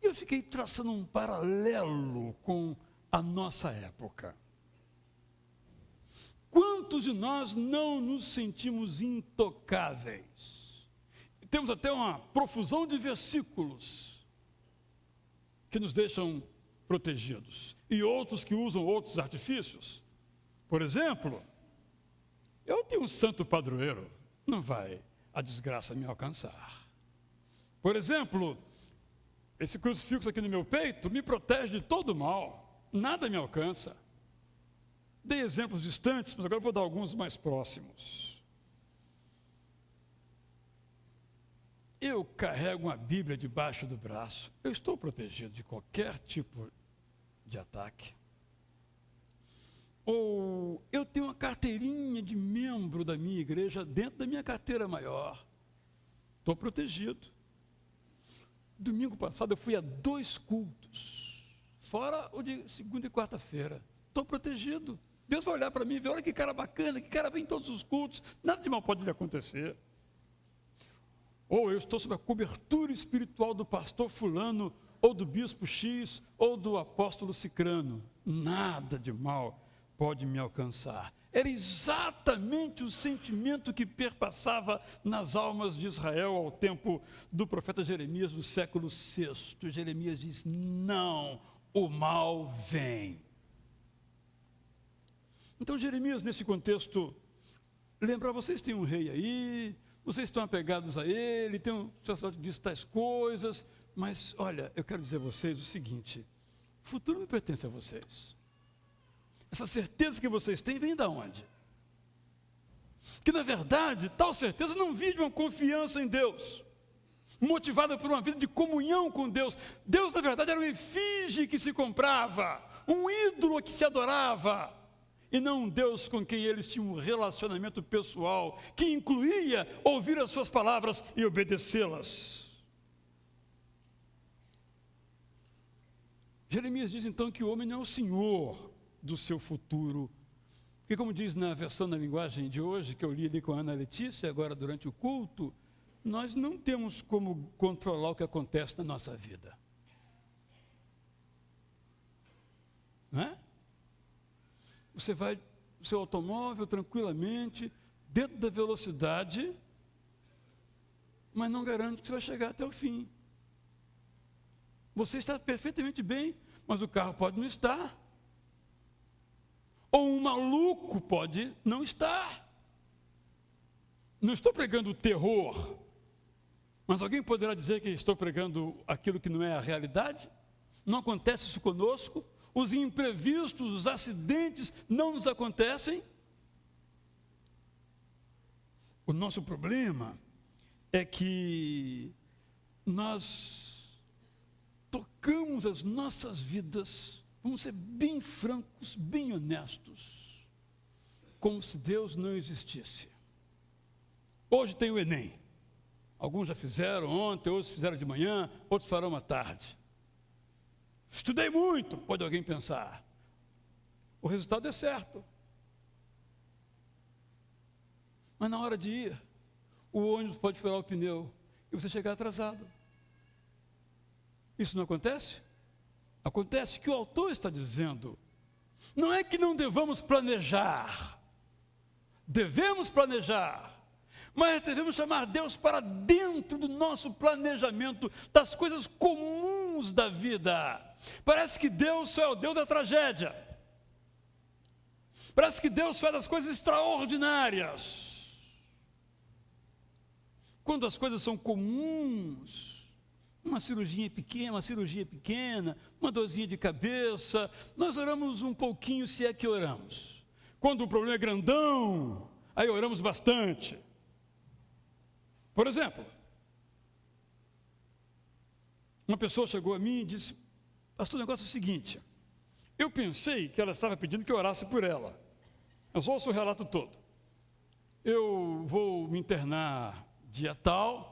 E eu fiquei traçando um paralelo com a nossa época. Quantos de nós não nos sentimos intocáveis? Temos até uma profusão de versículos que nos deixam protegidos. E outros que usam outros artifícios. Por exemplo, eu tenho um santo padroeiro, não vai a desgraça me alcançar. Por exemplo, esse crucifixo aqui no meu peito me protege de todo mal, nada me alcança. Dei exemplos distantes, mas agora vou dar alguns mais próximos. Eu carrego uma Bíblia debaixo do braço, eu estou protegido de qualquer tipo de ataque. Ou eu tenho uma carteirinha de membro da minha igreja dentro da minha carteira maior, estou protegido. Domingo passado eu fui a 2 cultos, fora o de segunda e quarta-feira, estou protegido. Deus vai olhar para mim e ver, olha que cara bacana, que cara vem em todos os cultos, nada de mal pode lhe acontecer. Ou eu estou sob a cobertura espiritual do pastor fulano, ou do bispo X, ou do apóstolo cicrano, nada de mal pode me alcançar. Era exatamente o sentimento que perpassava nas almas de Israel ao tempo do profeta Jeremias do século VI. Jeremias diz, não, o mal vem. Então Jeremias, nesse contexto, lembra, vocês têm um rei aí, vocês estão apegados a ele, tem um sacerdote que diz tais coisas, mas olha, eu quero dizer a vocês o seguinte, o futuro não pertence a vocês. Essa certeza que vocês têm vem de onde? Que na verdade, tal certeza não vem de uma confiança em Deus, motivada por uma vida de comunhão com Deus. Deus, na verdade, era uma efígie que se comprava, um ídolo que se adorava, e não um Deus com quem eles tinham um relacionamento pessoal, que incluía ouvir as suas palavras e obedecê-las. Jeremias diz então que o homem não é o senhor do seu futuro, porque como diz na versão da linguagem de hoje, que eu li ali com a Ana Letícia, agora durante o culto, nós não temos como controlar o que acontece na nossa vida. Não é? Você vai no seu automóvel tranquilamente, dentro da velocidade, mas não garante que você vai chegar até o fim. Você está perfeitamente bem, mas o carro pode não estar. Ou um maluco pode não estar. Não estou pregando o terror, mas alguém poderá dizer que estou pregando aquilo que não é a realidade? Não acontece isso conosco? Os imprevistos, os acidentes não nos acontecem? O nosso problema é que nós tocamos as nossas vidas, vamos ser bem francos, bem honestos, como se Deus não existisse. Hoje tem o Enem. Alguns já fizeram ontem, outros fizeram de manhã, outros farão à tarde. Estudei muito, pode alguém pensar. O resultado é certo. Mas na hora de ir, o ônibus pode furar o pneu e você chegar atrasado. Isso não acontece? Acontece. Que o autor está dizendo, não é que não devamos planejar, devemos planejar, mas devemos chamar Deus para dentro do nosso planejamento, das coisas comuns da vida. Parece que Deus só é o Deus da tragédia, parece que Deus faz as coisas extraordinárias, quando as coisas são comuns, uma cirurgia pequena, uma dorzinha de cabeça, nós oramos um pouquinho, se é que oramos. Quando o problema é grandão, aí oramos bastante. Por exemplo, uma pessoa chegou a mim e disse, pastor, o negócio é o seguinte, eu pensei que ela estava pedindo que eu orasse por ela, mas ouça o relato todo. Eu vou me internar dia tal,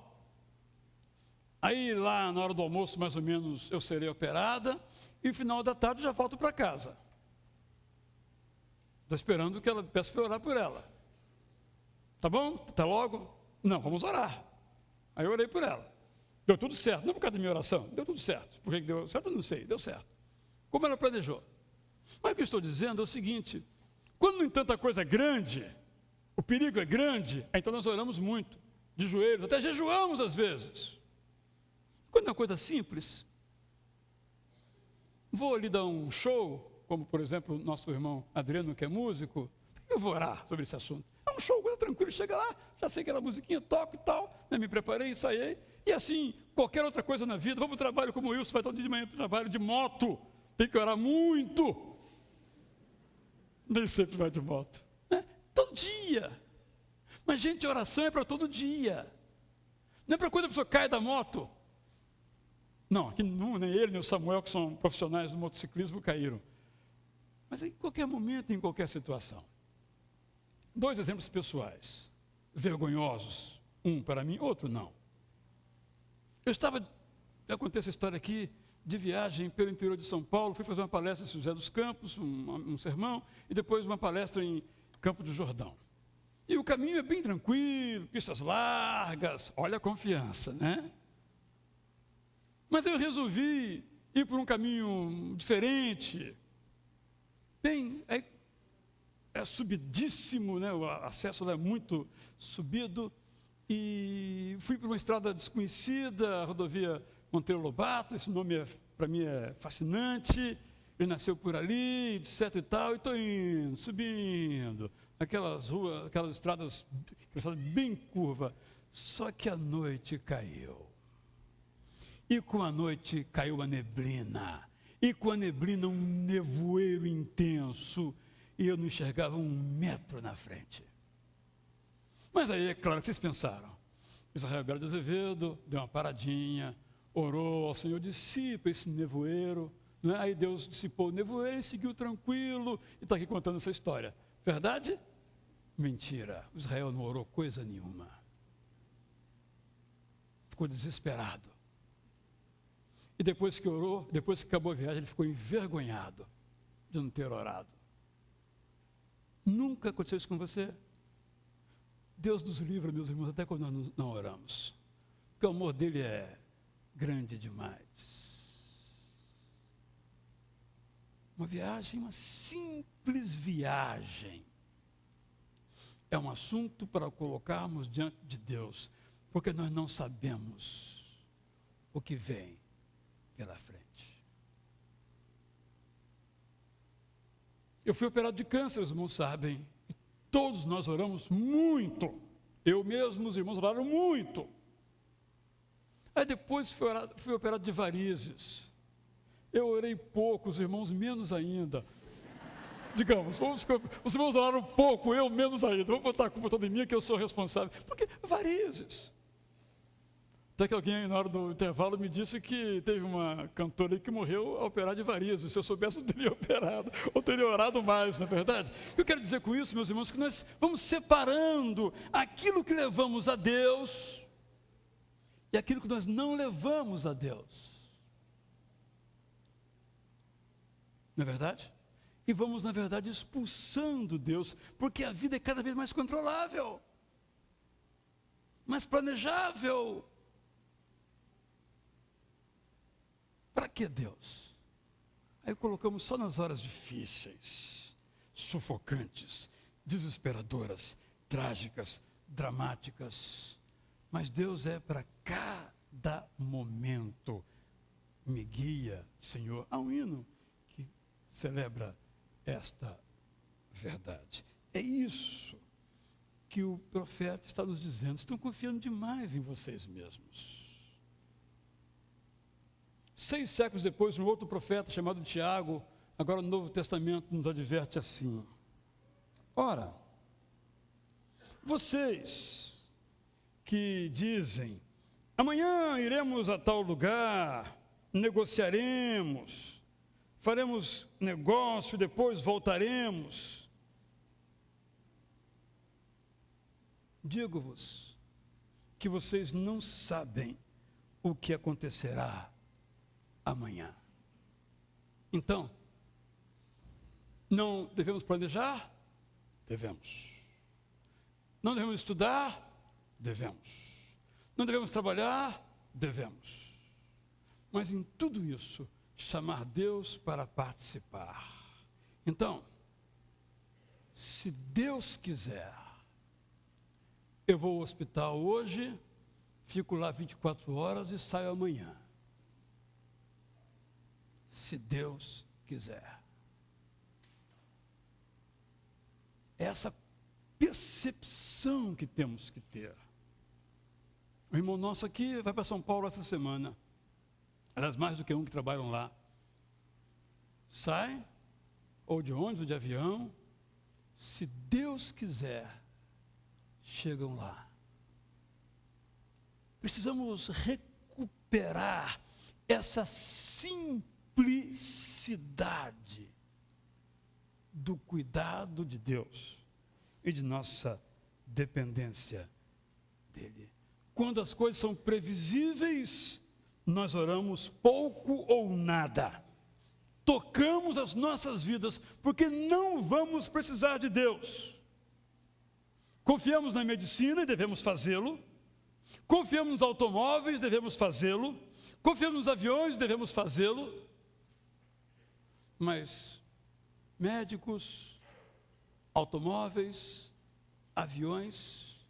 Aí lá na hora do almoço, mais ou menos, eu serei operada, e no final da tarde já volto para casa. Estou esperando que ela peça para orar por ela. Tá bom? Até logo? Não, vamos orar. Aí eu orei por ela. Deu tudo certo, não por causa da minha oração, deu tudo certo. Por que deu certo? Eu não sei, deu certo. Como ela planejou. Mas o que eu estou dizendo é o seguinte: quando, no entanto, a coisa é grande, o perigo é grande, então nós oramos muito, de joelhos, até jejuamos às vezes. Quando é uma coisa simples, vou ali dar um show, como por exemplo o nosso irmão Adriano, que é músico, eu vou orar sobre esse assunto. É um show, coisa tranquila, chega lá, já sei aquela musiquinha, toco e tal, né, me preparei, ensaiei, e assim, qualquer outra coisa na vida, vamos para o trabalho como o Wilson, vai todo dia de manhã para o trabalho de moto, tem que orar muito, nem sempre vai de moto, né? Todo dia, mas gente, oração é para todo dia, não é para quando a pessoa cai da moto. Não, aqui não, nem ele, nem o Samuel, que são profissionais do motociclismo, caíram. Mas em qualquer momento, em qualquer situação. 2 exemplos pessoais, vergonhosos. Um para mim, outro não. Eu contei essa história aqui, de viagem pelo interior de São Paulo, fui fazer uma palestra em São José dos Campos, um sermão, e depois uma palestra em Campo do Jordão. E o caminho é bem tranquilo, pistas largas, olha a confiança, né? Mas eu resolvi ir por um caminho diferente. Bem, é subidíssimo, né? O acesso lá é muito subido. E fui por uma estrada desconhecida, a rodovia Monteiro Lobato, esse nome para mim é fascinante. Ele nasceu por ali, etc e tal, e estou indo, subindo. Aquelas ruas, aquelas estradas bem curva. Só que a noite caiu. E com a noite caiu a neblina, e com a neblina um nevoeiro intenso, e eu não enxergava 1 metro na frente. Mas aí é claro que vocês pensaram, Israel Belo de Azevedo deu uma paradinha, orou ao Senhor, dissipa esse nevoeiro, né? Aí Deus dissipou o nevoeiro e seguiu tranquilo, e está aqui contando essa história. Verdade? Mentira, Israel não orou coisa nenhuma. Ficou desesperado. E depois que orou, depois que acabou a viagem, ele ficou envergonhado de não ter orado. Nunca aconteceu isso com você? Deus nos livra, meus irmãos, até quando nós não oramos. Porque o amor dele é grande demais. Uma viagem, uma simples viagem. É um assunto para colocarmos diante de Deus, porque nós não sabemos o que vem pela frente. Eu fui operado de câncer, os irmãos sabem, e todos nós oramos muito. Eu mesmo, os irmãos oraram muito. Aí depois fui operado de varizes. Eu orei pouco, os irmãos menos ainda. Digamos, os irmãos oraram pouco, eu menos ainda. Vou botar a culpa toda em mim, que eu sou responsável. Porque varizes. Até que alguém, na hora do intervalo, me disse que teve uma cantora aí que morreu a operar de varizes. Se eu soubesse, não teria operado, ou teria orado mais, não é verdade? O que eu quero dizer com isso, meus irmãos, que nós vamos separando aquilo que levamos a Deus e aquilo que nós não levamos a Deus. Não é verdade? E vamos, na verdade, expulsando Deus, porque a vida é cada vez mais controlável, mais planejável. Para que Deus? Aí colocamos só nas horas difíceis, sufocantes, desesperadoras, trágicas, dramáticas. Mas Deus é para cada momento. Me guia, Senhor. Há um hino que celebra esta verdade. É isso que o profeta está nos dizendo. Estão confiando demais em vocês mesmos. 6 séculos depois, um outro profeta chamado Tiago, agora no Novo Testamento, nos adverte assim: ora, vocês que dizem, amanhã iremos a tal lugar, negociaremos, faremos negócio, depois voltaremos. Digo-vos que vocês não sabem o que acontecerá amanhã. Então, não devemos planejar? Devemos. Não devemos estudar? Devemos. Não devemos trabalhar? Devemos. Mas em tudo isso, chamar Deus para participar. Então, se Deus quiser, eu vou ao hospital hoje, fico lá 24 horas e saio amanhã. Se Deus quiser. Essa percepção que temos que ter. O irmão nosso aqui vai para São Paulo essa semana. Aliás, mais do que um que trabalham lá. Sai, ou de ônibus, ou de avião. Se Deus quiser, chegam lá. Precisamos recuperar essa simplicidade do cuidado de Deus e de nossa dependência dele. Quando as coisas são previsíveis, nós oramos pouco ou nada. Tocamos as nossas vidas, porque não vamos precisar de Deus. Confiamos na medicina e devemos fazê-lo. Confiamos nos automóveis, devemos fazê-lo. Confiamos nos aviões, devemos fazê-lo. Mas médicos, automóveis, aviões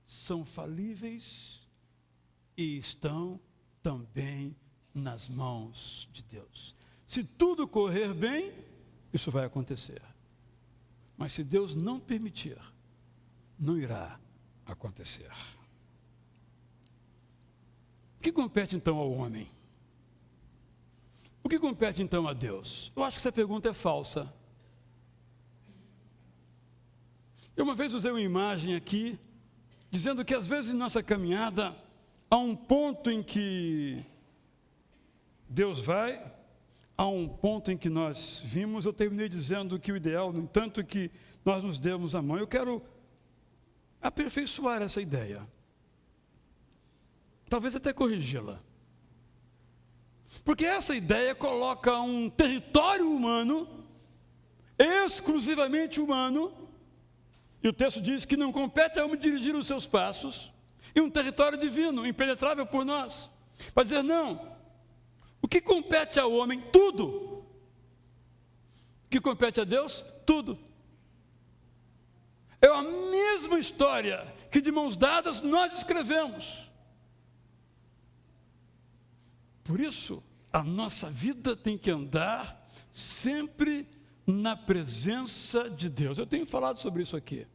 são falíveis e estão também nas mãos de Deus. Se tudo correr bem, isso vai acontecer. Mas se Deus não permitir, não irá acontecer. O que compete então ao homem? O que compete então a Deus? Eu acho que essa pergunta é falsa. Eu uma vez usei uma imagem aqui, dizendo que às vezes em nossa caminhada, há um ponto em que Deus vai, há um ponto em que nós vimos. Eu terminei dizendo que o ideal, no entanto, é que nós nos demos a mão. Eu quero aperfeiçoar essa ideia. Talvez até corrigi-la. Porque essa ideia coloca um território humano, exclusivamente humano, e o texto diz que não compete ao homem dirigir os seus passos, e um território divino, impenetrável por nós. Para dizer, não, o que compete ao homem? Tudo. O que compete a Deus? Tudo. É a mesma história que de mãos dadas nós escrevemos. Por isso, a nossa vida tem que andar sempre na presença de Deus. Eu tenho falado sobre isso aqui.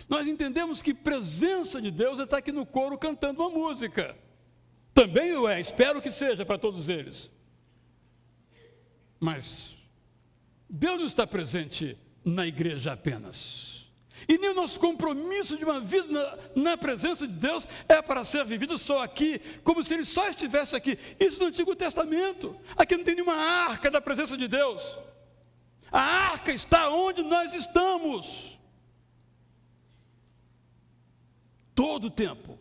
Nós entendemos que presença de Deus é estar aqui no coro cantando uma música. Também o é, espero que seja para todos eles. Mas Deus não está presente na igreja apenas. E nem o nosso compromisso de uma vida na presença de Deus é para ser vivido só aqui, como se Ele só estivesse aqui. Isso no Antigo Testamento. Aqui não tem nenhuma arca da presença de Deus. A arca está onde nós estamos. Todo o tempo.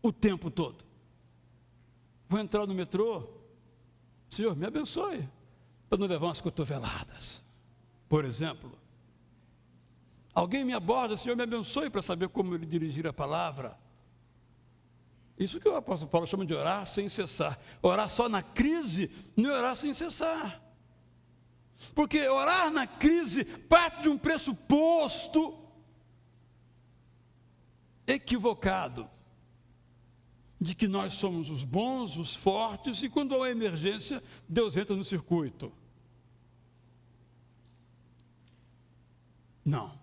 O tempo todo. Vou entrar no metrô. Senhor, me abençoe. Para não levar umas cotoveladas. Por exemplo. Alguém me aborda, Senhor, me abençoe para saber como ele dirigir a palavra. Isso que o apóstolo Paulo chama de orar sem cessar. Orar só na crise, não é orar sem cessar. Porque orar na crise parte de um pressuposto equivocado. De que nós somos os bons, os fortes, e quando há uma emergência, Deus entra no circuito. Não.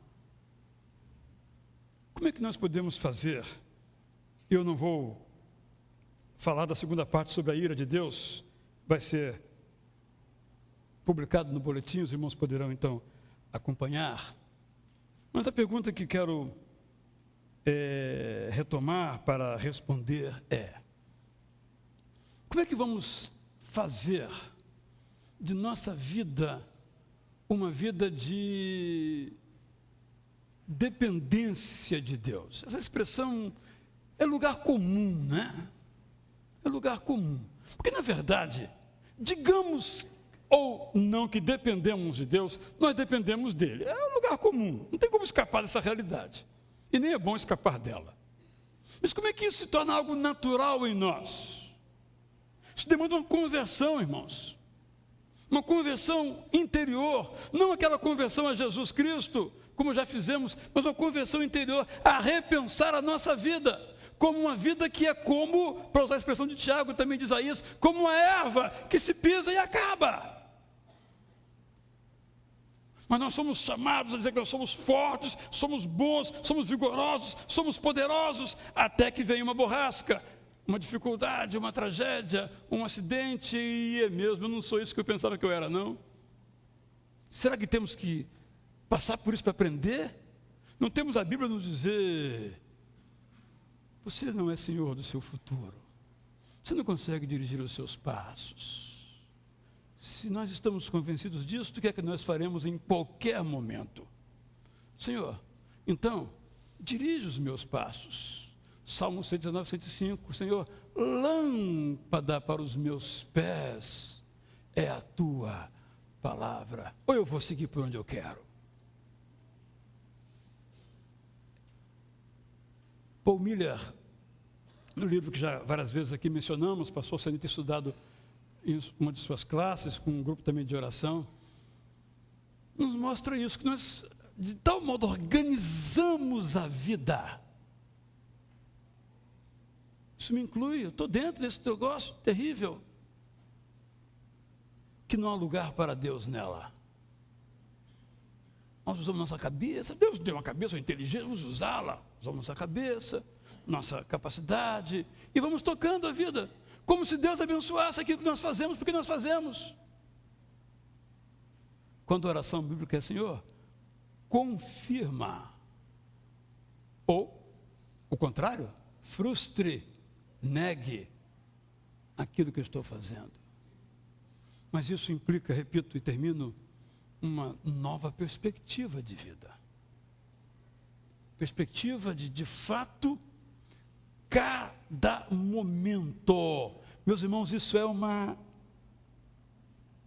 Como é que nós podemos fazer? Eu não vou falar da segunda parte sobre a ira de Deus, vai ser publicado no boletim, os irmãos poderão então acompanhar. Mas a pergunta que quero retomar para responder é: como é que vamos fazer de nossa vida uma vida de dependência de Deus? Essa expressão é lugar comum, né? É lugar comum. Porque, na verdade, digamos ou não que dependemos de Deus, nós dependemos dele. É um lugar comum, não tem como escapar dessa realidade. E nem é bom escapar dela. Mas como é que isso se torna algo natural em nós? Isso demanda uma conversão, irmãos. Uma conversão interior, não aquela conversão a Jesus Cristo, como já fizemos, mas uma conversão interior, a repensar a nossa vida, como uma vida que é como, para usar a expressão de Tiago, também de Isaías, como uma erva que se pisa e acaba. Mas nós somos chamados a dizer que nós somos fortes, somos bons, somos vigorosos, somos poderosos, até que vem uma borrasca, uma dificuldade, uma tragédia, um acidente, e é mesmo, eu não sou isso que eu pensava que eu era, não. Será que temos que passar por isso para aprender? Não temos a Bíblia nos dizer, você não é senhor do seu futuro, você não consegue dirigir os seus passos. Se nós estamos convencidos disso, o que é que nós faremos em qualquer momento? Senhor, então, dirige os meus passos. Salmo 119, 105, Senhor, lâmpada para os meus pés é a tua palavra. Ou eu vou seguir por onde eu quero. Paul Miller, no livro que já várias vezes aqui mencionamos, pastor Sani ter estudado em uma de suas classes, com um grupo também de oração, nos mostra isso, que nós, de tal modo, organizamos a vida. Isso me inclui, eu estou dentro desse negócio terrível, que não há lugar para Deus nela. Nós usamos nossa cabeça, Deus deu uma cabeça, uma inteligência, vamos usá-la, usamos nossa cabeça, nossa capacidade, e vamos tocando a vida, como se Deus abençoasse aquilo que nós fazemos, porque nós fazemos. Quando a oração bíblica é, Senhor, confirma, ou, o contrário, frustre, negue aquilo que eu estou fazendo. Mas isso implica, repito e termino, uma nova perspectiva de vida. Perspectiva de fato, cada momento. Meus irmãos, isso é uma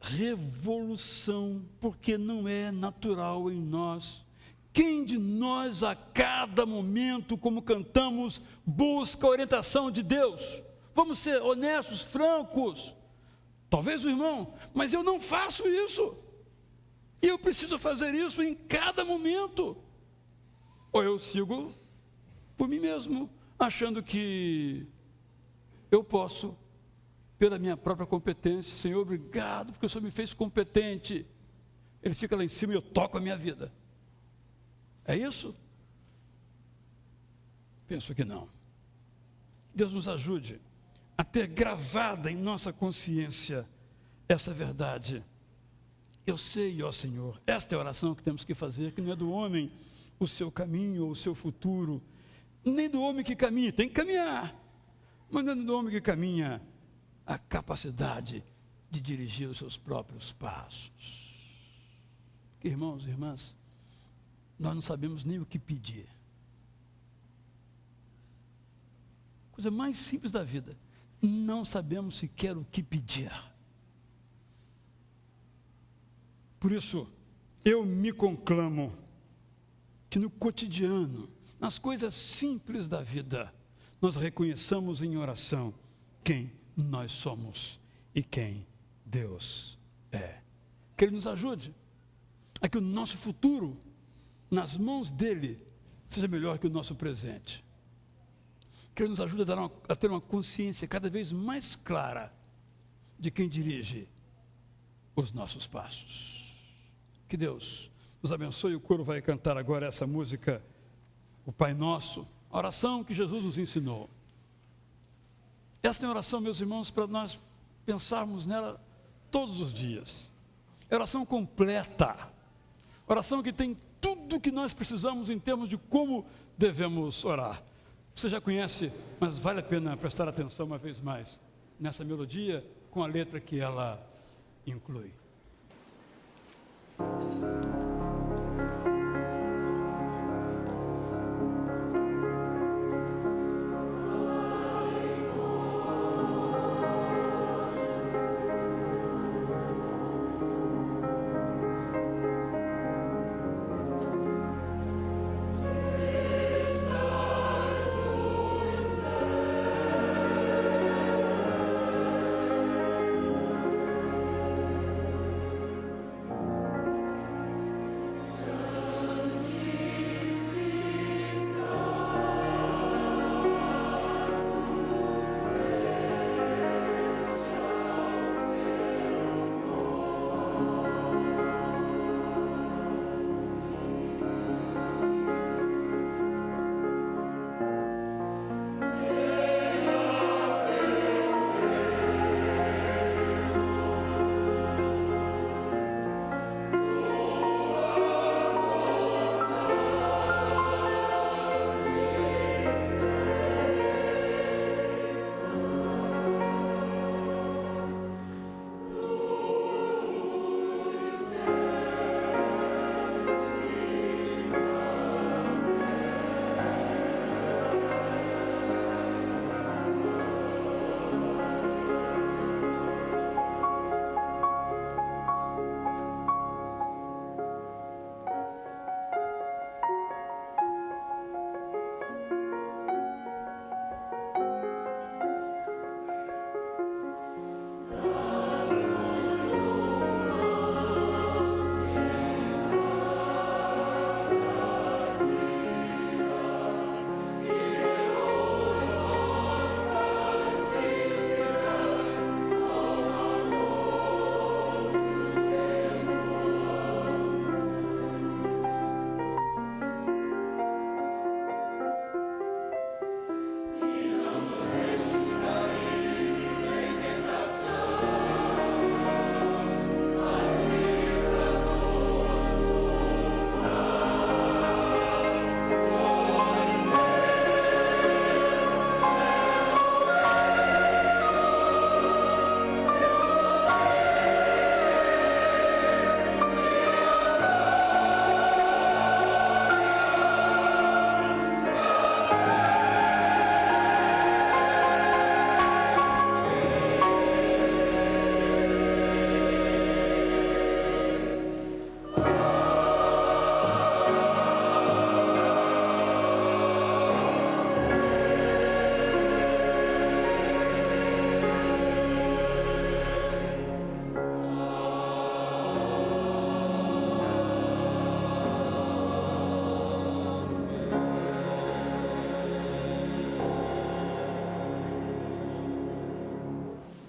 revolução, porque não é natural em nós. Quem de nós a cada momento, como cantamos, busca a orientação de Deus? Vamos ser honestos, francos. Talvez o irmão, mas eu não faço isso. E eu preciso fazer isso em cada momento. Ou eu sigo por mim mesmo, achando que eu posso, pela minha própria competência. Senhor, obrigado, porque o Senhor me fez competente. Ele fica lá em cima e eu toco a minha vida. É isso? Penso que não. Deus nos ajude a ter gravada em nossa consciência essa verdade. Eu sei, ó Senhor, esta é a oração que temos que fazer, que não é do homem o seu caminho ou o seu futuro, nem do homem que caminha, tem que caminhar, mas não é do homem que caminha a capacidade de dirigir os seus próprios passos. Que irmãos e irmãs, nós não sabemos nem o que pedir. Coisa mais simples da vida, não sabemos sequer o que pedir. Por isso, eu me conclamo que no cotidiano, nas coisas simples da vida, nós reconheçamos em oração quem nós somos e quem Deus é. Que Ele nos ajude a que o nosso futuro, nas mãos dEle, seja melhor que o nosso presente. Que Ele nos ajude a ter uma consciência cada vez mais clara de quem dirige os nossos passos. Que Deus nos abençoe. O coro vai cantar agora essa música, o Pai Nosso, a oração que Jesus nos ensinou. Esta é a oração, meus irmãos, para nós pensarmos nela todos os dias. É oração completa, oração que tem tudo o que nós precisamos em termos de como devemos orar. Você já conhece, mas vale a pena prestar atenção uma vez mais nessa melodia com a letra que ela inclui.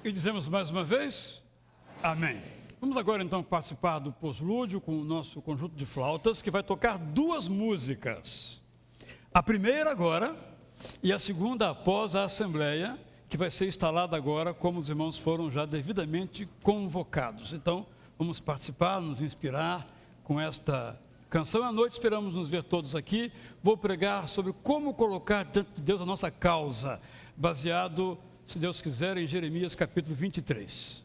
E dizemos mais uma vez, amém. Vamos agora então participar do poslúdio com o nosso conjunto de flautas, que vai tocar duas músicas. A primeira agora e a segunda após a assembleia, que vai ser instalada agora, como os irmãos foram já devidamente convocados. Então, vamos participar, nos inspirar com esta canção. À noite esperamos nos ver todos aqui. Vou pregar sobre como colocar diante de Deus a nossa causa, baseado, se Deus quiser, em Jeremias capítulo 23.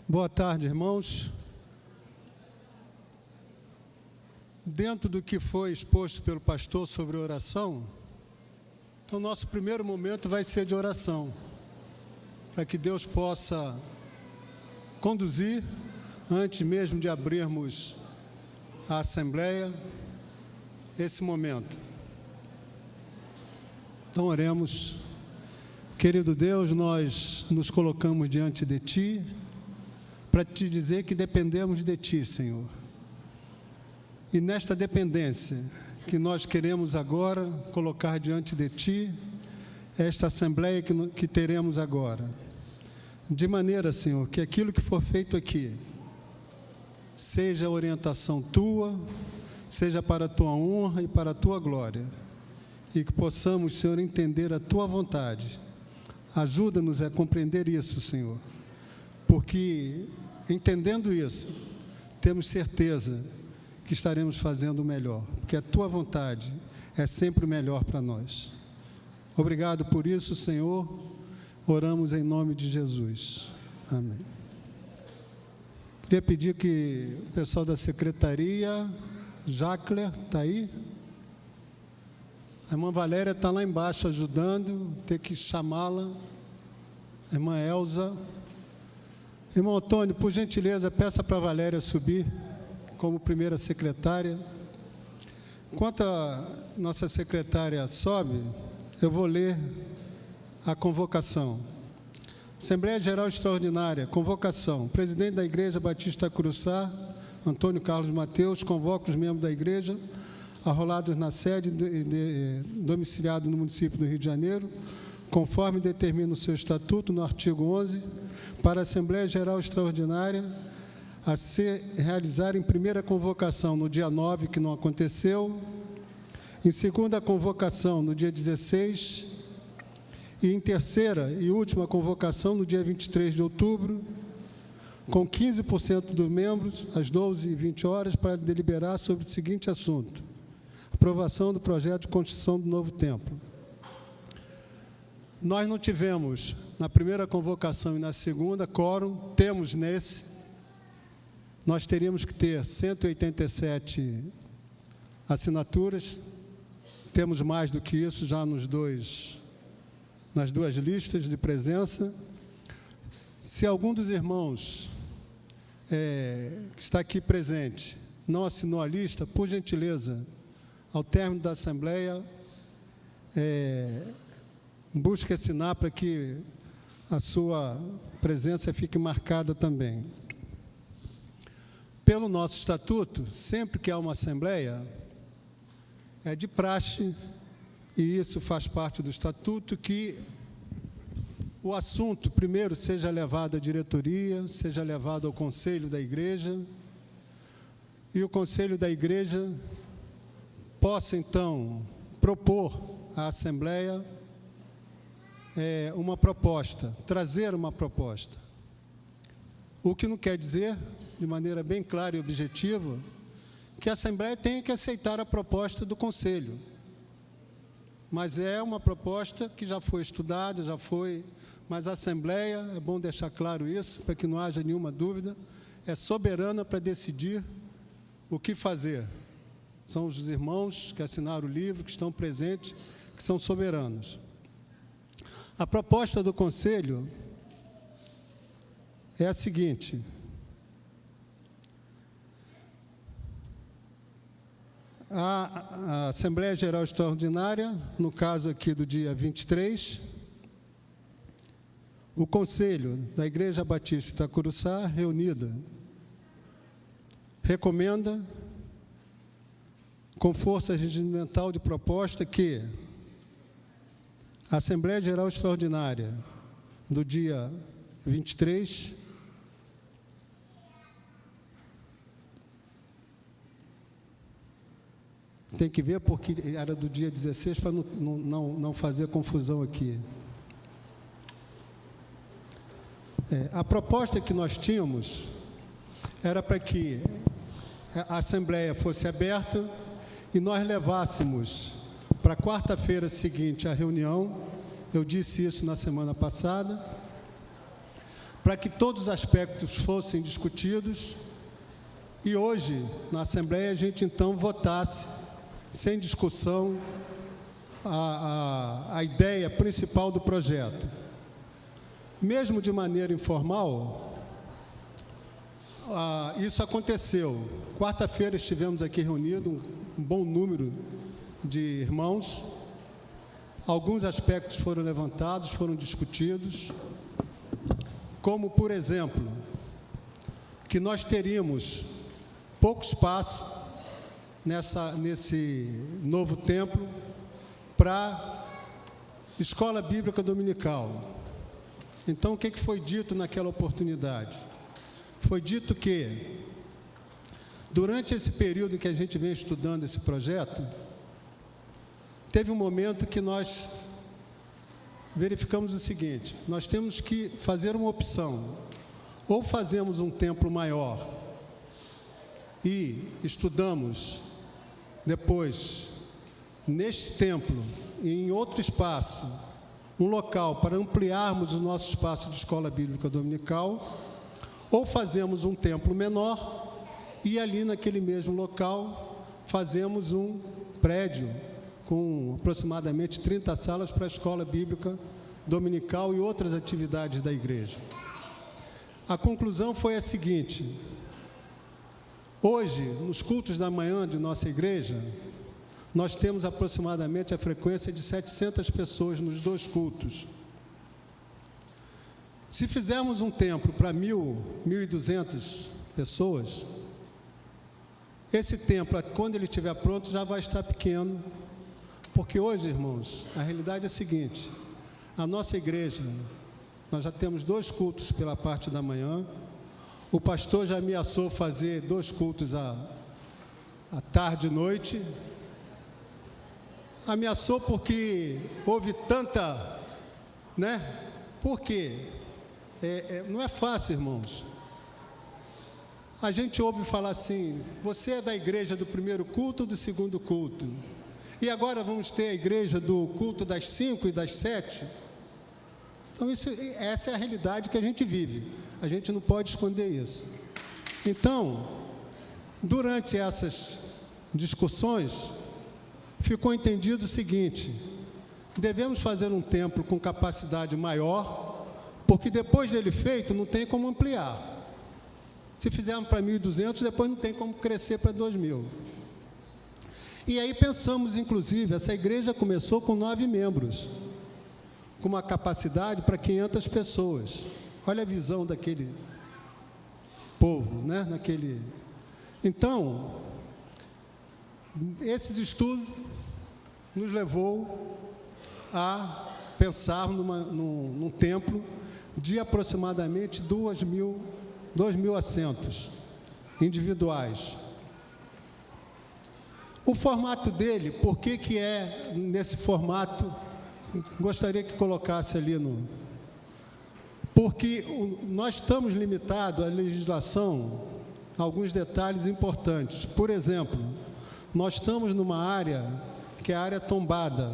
Boa tarde, irmãos. Dentro do que foi exposto pelo pastor sobre oração, então nosso primeiro momento vai ser de oração, para que Deus possa conduzir, antes mesmo de abrirmos a assembleia, esse momento. Então oremos. Querido Deus, nós nos colocamos diante de Ti, para te dizer que dependemos de Ti, Senhor. E nesta dependência que nós queremos agora colocar diante de Ti, esta assembleia que teremos agora, de maneira, Senhor, que aquilo que for feito aqui, seja orientação Tua, seja para a Tua honra e para a Tua glória, e que possamos, Senhor, entender a Tua vontade. Ajuda-nos a compreender isso, Senhor, porque entendendo isso, temos certeza que estaremos fazendo o melhor, porque a Tua vontade é sempre o melhor para nós. Obrigado por isso, Senhor. Oramos em nome de Jesus. Amém. Queria pedir que o pessoal da secretaria, Jacler, está aí? A irmã Valéria está lá embaixo ajudando, ter que chamá-la. A irmã Elza. Irmão Antônio, por gentileza, peça para a Valéria subir como primeira secretária. Enquanto a nossa secretária sobe, eu vou ler a convocação. Assembleia Geral Extraordinária, convocação. Presidente da Igreja Batista Curuçá, Antônio Carlos Mateus, convoca os membros da igreja, arrolados na sede domiciliado no município do Rio de Janeiro, conforme determina o seu estatuto no artigo 11, para a Assembleia Geral Extraordinária, a se realizar em primeira convocação no dia 9, que não aconteceu, em segunda convocação no dia 16, e em terceira e última convocação no dia 23 de outubro, com 15% dos membros, às 12h20, para deliberar sobre o seguinte assunto: aprovação do projeto de construção do novo templo. Nós não tivemos, na primeira convocação e na segunda, quórum. Temos nesse. Nós teríamos que ter 187 assinaturas. Temos mais do que isso já nas duas listas de presença. Se algum dos irmãos que está aqui presente não assinou a lista, por gentileza, ao término da Assembleia, busque assinar para que a sua presença fique marcada também. Pelo nosso estatuto, sempre que há uma Assembleia, é de praxe, e isso faz parte do estatuto, que o assunto primeiro seja levado à diretoria, seja levado ao conselho da igreja, e o conselho da igreja possa, então, propor à Assembleia uma proposta, trazer uma proposta. O que não quer dizer, de maneira bem clara e objetiva, que a Assembleia tenha que aceitar a proposta do Conselho. Mas é uma proposta que já foi estudada, mas a Assembleia, é bom deixar claro isso, para que não haja nenhuma dúvida, é soberana para decidir o que fazer. São os irmãos que assinaram o livro, que estão presentes, que são soberanos. A proposta do Conselho é a seguinte: a Assembleia Geral Extraordinária, no caso aqui do dia 23, o Conselho da Igreja Batista Itacuruçá, reunida, recomenda, com força regimental de proposta, que a Assembleia Geral Extraordinária do dia 23 tem que ver porque era do dia 16 para não fazer confusão aqui. A proposta que nós tínhamos era para que a Assembleia fosse aberta e nós levássemos para a quarta-feira seguinte a reunião, eu disse isso na semana passada, para que todos os aspectos fossem discutidos e hoje, na Assembleia, a gente então votasse, sem discussão, a ideia principal do projeto. Mesmo de maneira informal, isso aconteceu. Quarta-feira estivemos aqui reunidos, um bom número de irmãos. Alguns aspectos foram levantados, foram discutidos, como, por exemplo, que nós teríamos pouco espaço nesse novo templo para escola bíblica dominical. Então, o que foi dito naquela oportunidade? Foi dito que, durante esse período em que a gente vem estudando esse projeto, teve um momento que nós verificamos o seguinte: nós temos que fazer uma opção. Ou fazemos um templo maior e estudamos depois, neste templo, em outro espaço, um local para ampliarmos o nosso espaço de escola bíblica dominical, ou fazemos um templo menor e ali naquele mesmo local fazemos um prédio com aproximadamente 30 salas para a escola bíblica dominical e outras atividades da igreja. A conclusão foi a seguinte: hoje, nos cultos da manhã de nossa igreja, nós temos aproximadamente a frequência de 700 pessoas nos dois cultos. Se fizermos um templo para 1.200 pessoas, esse templo, quando ele estiver pronto, já vai estar pequeno. Porque hoje, irmãos, a realidade é a seguinte: a nossa igreja, nós já temos 2 cultos pela parte da manhã, O pastor já ameaçou fazer 2 cultos à tarde e noite. Ameaçou porque houve tanta, né? Por quê? Não é fácil, irmãos. A gente ouve falar assim: você é da igreja do primeiro culto ou do segundo culto? E agora vamos ter a igreja do culto das 5 e das 7? Então, essa é a realidade que a gente vive. A gente não pode esconder isso. Então, durante essas discussões, ficou entendido o seguinte: devemos fazer um templo com capacidade maior, porque depois dele feito, não tem como ampliar. Se fizermos para 1.200, depois não tem como crescer para 2.000. E aí pensamos, inclusive, essa igreja começou com 9 membros, com uma capacidade para 500 pessoas. Olha a visão daquele povo, né? Então, esses estudos nos levou a pensar num templo de aproximadamente 2.000 assentos individuais. O formato dele, por que é nesse formato? Gostaria que colocasse ali porque nós estamos limitados à legislação a alguns detalhes importantes. Por exemplo, nós estamos numa área que é a área tombada.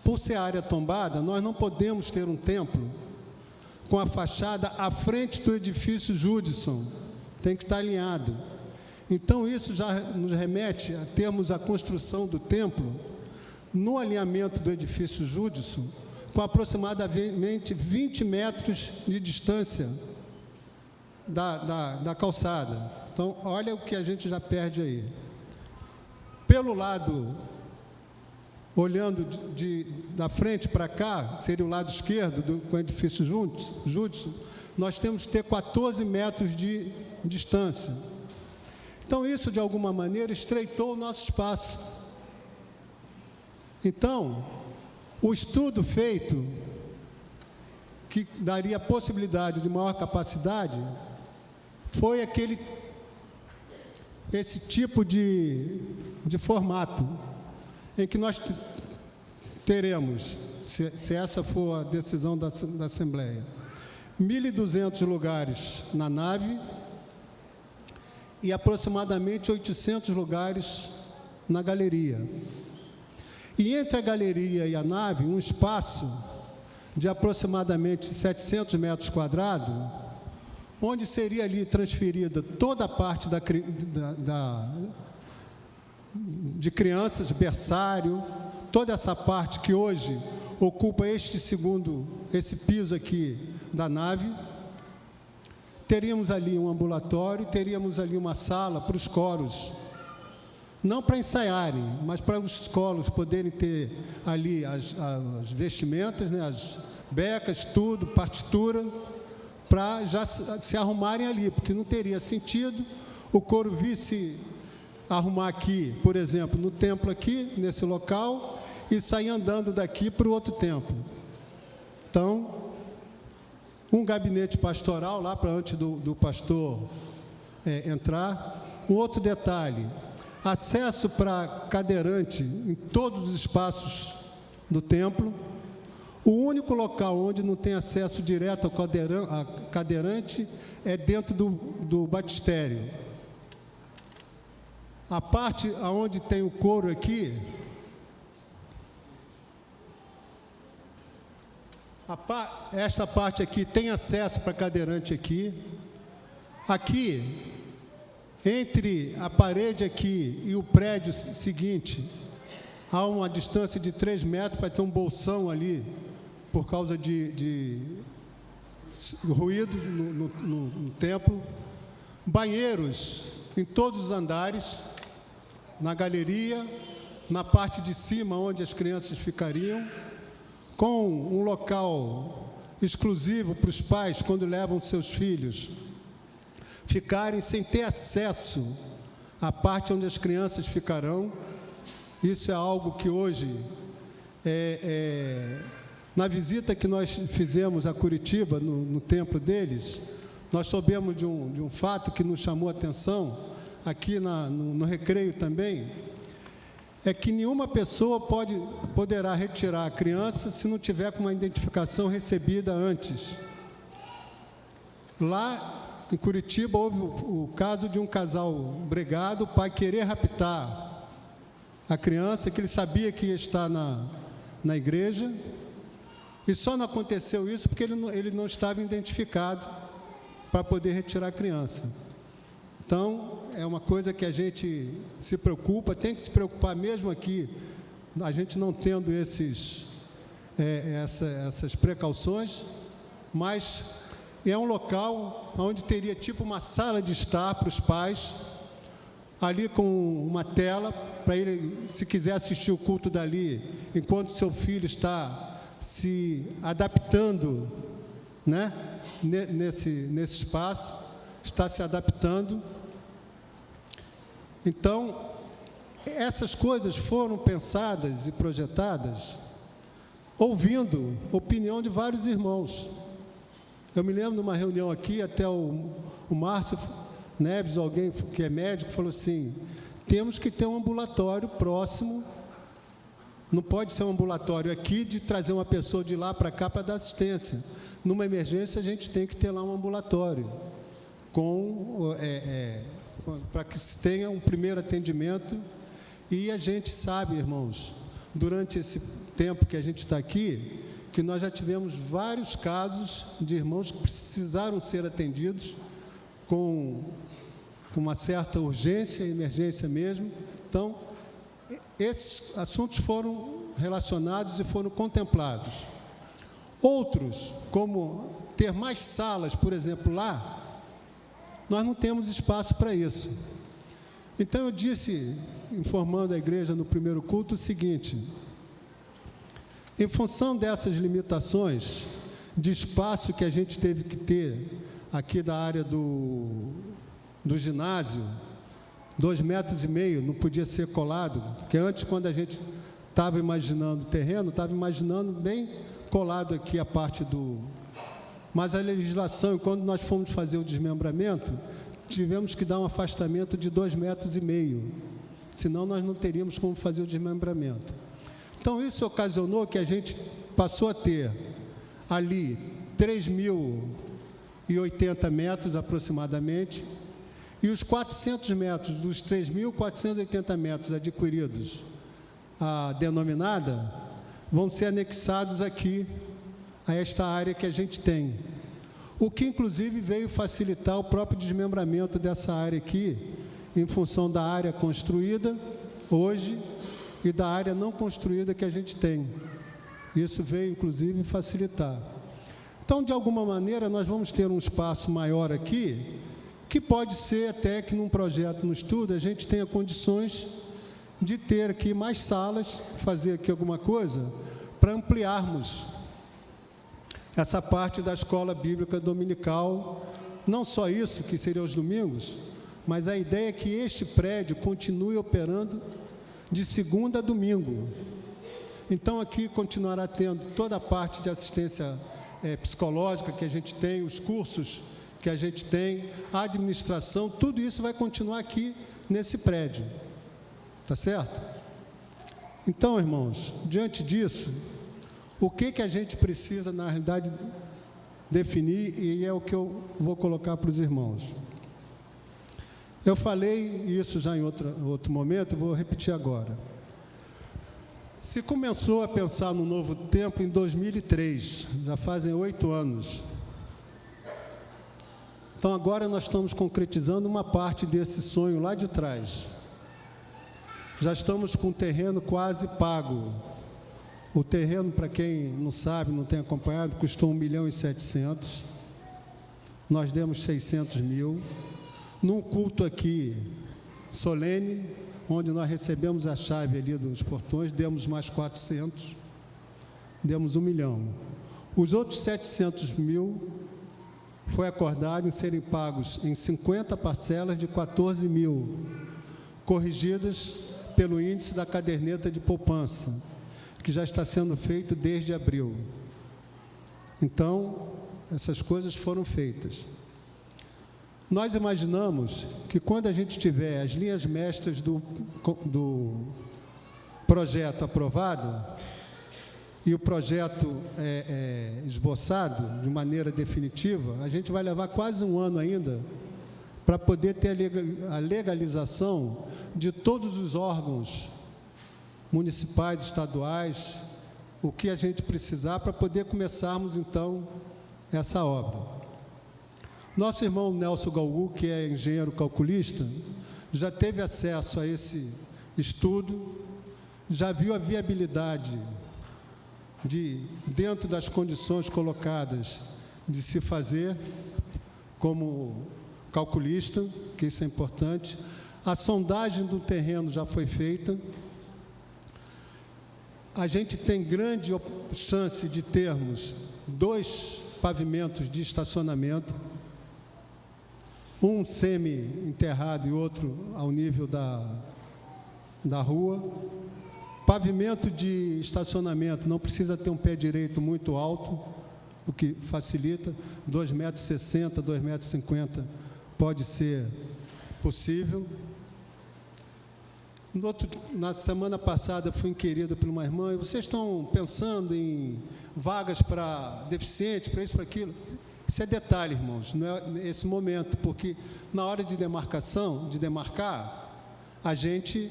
Por ser área tombada, nós não podemos ter um templo com a fachada à frente do edifício Judson. Tem que estar alinhado. Então, isso já nos remete a termos a construção do templo no alinhamento do edifício Judson, com aproximadamente 20 metros de distância da calçada. Então, olha o que a gente já perde aí. Pelo lado, olhando da frente para cá, seria o lado esquerdo com o edifício Judson, nós temos que ter 14 metros de distância. Então, isso, de alguma maneira, estreitou o nosso espaço. Então, o estudo feito, que daria a possibilidade de maior capacidade, foi esse tipo de formato, em que nós teremos, se essa for a decisão da Assembleia, 1.200 lugares na nave e aproximadamente 800 lugares na galeria. E entre a galeria e a nave, um espaço de aproximadamente 700 metros quadrados, onde seria ali transferida toda a parte de crianças, berçário, toda essa parte que hoje ocupa esse piso aqui da nave. Teríamos ali um ambulatório, teríamos ali uma sala para os coros, não para ensaiarem, mas para os coros poderem ter ali as vestimentas, né, as becas, tudo, partitura, para já se arrumarem ali, porque não teria sentido o coro vir se arrumar aqui, por exemplo, no templo aqui, nesse local, e sair andando daqui para o outro templo. Então, um gabinete pastoral lá para antes do pastor entrar. Um outro detalhe: acesso para cadeirante em todos os espaços do templo. O único local onde não tem acesso direto a cadeirante é dentro do batistério. A parte onde tem o coro aqui, esta parte aqui tem acesso para cadeirante aqui. Aqui, entre a parede aqui e o prédio seguinte, há uma distância de 3 metros para ter um bolsão ali, por causa de ruído no templo. Banheiros em todos os andares, na galeria, na parte de cima, onde as crianças ficariam, com um local exclusivo para os pais, quando levam seus filhos, ficarem sem ter acesso à parte onde as crianças ficarão. Isso é algo que hoje, na visita que nós fizemos a Curitiba, no templo deles, nós soubemos de um fato que nos chamou a atenção, aqui no recreio também, é que nenhuma pessoa poderá retirar a criança se não tiver com uma identificação recebida antes. Lá em Curitiba houve o caso de um casal brigado, o pai querer raptar a criança, que ele sabia que ia estar na igreja, e só não aconteceu isso porque ele não estava identificado para poder retirar a criança. Então, é uma coisa que a gente se preocupa, tem que se preocupar mesmo aqui, a gente não tendo essas precauções, mas é um local onde teria tipo uma sala de estar para os pais, ali com uma tela, para ele, se quiser assistir o culto dali, enquanto seu filho está se adaptando, né, nesse espaço, está se adaptando. Então, essas coisas foram pensadas e projetadas ouvindo opinião de vários irmãos. Eu me lembro de uma reunião aqui, até o Márcio Neves, alguém que é médico, falou assim: temos que ter um ambulatório próximo, não pode ser um ambulatório aqui de trazer uma pessoa de lá para cá para dar assistência. Numa emergência, a gente tem que ter lá um ambulatório, para que se tenha um primeiro atendimento. E a gente sabe, irmãos, durante esse tempo que a gente está aqui, que nós já tivemos vários casos de irmãos que precisaram ser atendidos com uma certa urgência, emergência mesmo. Então, esses assuntos foram relacionados e foram contemplados. Outros, como ter mais salas, por exemplo, lá, nós não temos espaço para isso. Então, eu disse, informando a igreja no primeiro culto, o seguinte: em função dessas limitações de espaço que a gente teve que ter aqui da área do ginásio, 2,5 metros, não podia ser colado, porque antes, quando a gente estava imaginando o terreno, estava imaginando bem colado aqui a parte do... Mas a legislação, quando nós fomos fazer o desmembramento, tivemos que dar um afastamento de 2,5 metros, senão nós não teríamos como fazer o desmembramento. Então, isso ocasionou que a gente passou a ter ali 3.080 metros aproximadamente, e os 400 metros dos 3.480 metros adquiridos, a denominada, vão ser anexados aqui a esta área que a gente tem. O que, inclusive, veio facilitar o próprio desmembramento dessa área aqui, em função da área construída hoje e da área não construída que a gente tem. Isso veio, inclusive, facilitar. Então, de alguma maneira, nós vamos ter um espaço maior aqui, que pode ser até que num projeto, no estudo, a gente tenha condições de ter aqui mais salas, fazer aqui alguma coisa, para ampliarmos essa parte da escola bíblica dominical. Não só isso, que seria os domingos, mas a ideia é que este prédio continue operando de segunda a domingo. Então, aqui continuará tendo toda a parte de assistência psicológica que a gente tem, os cursos que a gente tem, a administração, tudo isso vai continuar aqui nesse prédio. Tá certo? Então, irmãos, diante disso, o que a gente precisa, na realidade, definir, e é o que eu vou colocar para os irmãos. Eu falei isso já em outro momento, vou repetir agora. Se começou a pensar no novo tempo em 2003, já fazem 8 anos. Então, agora nós estamos concretizando uma parte desse sonho lá de trás. Já estamos com o terreno quase pago. O terreno, para quem não sabe, não tem acompanhado, custou 1.700.000. Nós demos 600.000. Num culto aqui, solene, onde nós recebemos a chave ali dos portões, demos mais 400, demos 1 milhão. Os outros 700.000 foi acordado em serem pagos em 50 parcelas de 14.000, corrigidas pelo índice da caderneta de poupança, que já está sendo feito desde abril. Então, essas coisas foram feitas. Nós imaginamos que quando a gente tiver as linhas mestras do projeto aprovado e o projeto esboçado de maneira definitiva, a gente vai levar quase um ano ainda para poder ter a legalização de todos os órgãos municipais, estaduais, o que a gente precisar para poder começarmos, então, essa obra. Nosso irmão Nelson Galgu, que é engenheiro calculista, já teve acesso a esse estudo, já viu a viabilidade de, dentro das condições colocadas, de se fazer como calculista, que isso é importante. A sondagem do terreno já foi feita. A gente tem grande chance de termos 2 pavimentos de estacionamento, um semi-enterrado e outro ao nível da rua. Pavimento de estacionamento não precisa ter um pé direito muito alto, o que facilita. 2,60 m, 2,50 m pode ser possível. Na semana passada fui inquirido por uma irmã: vocês estão pensando em vagas para deficientes, para isso, para aquilo? Isso é detalhe, irmãos, não é nesse momento, porque na hora de demarcar, a gente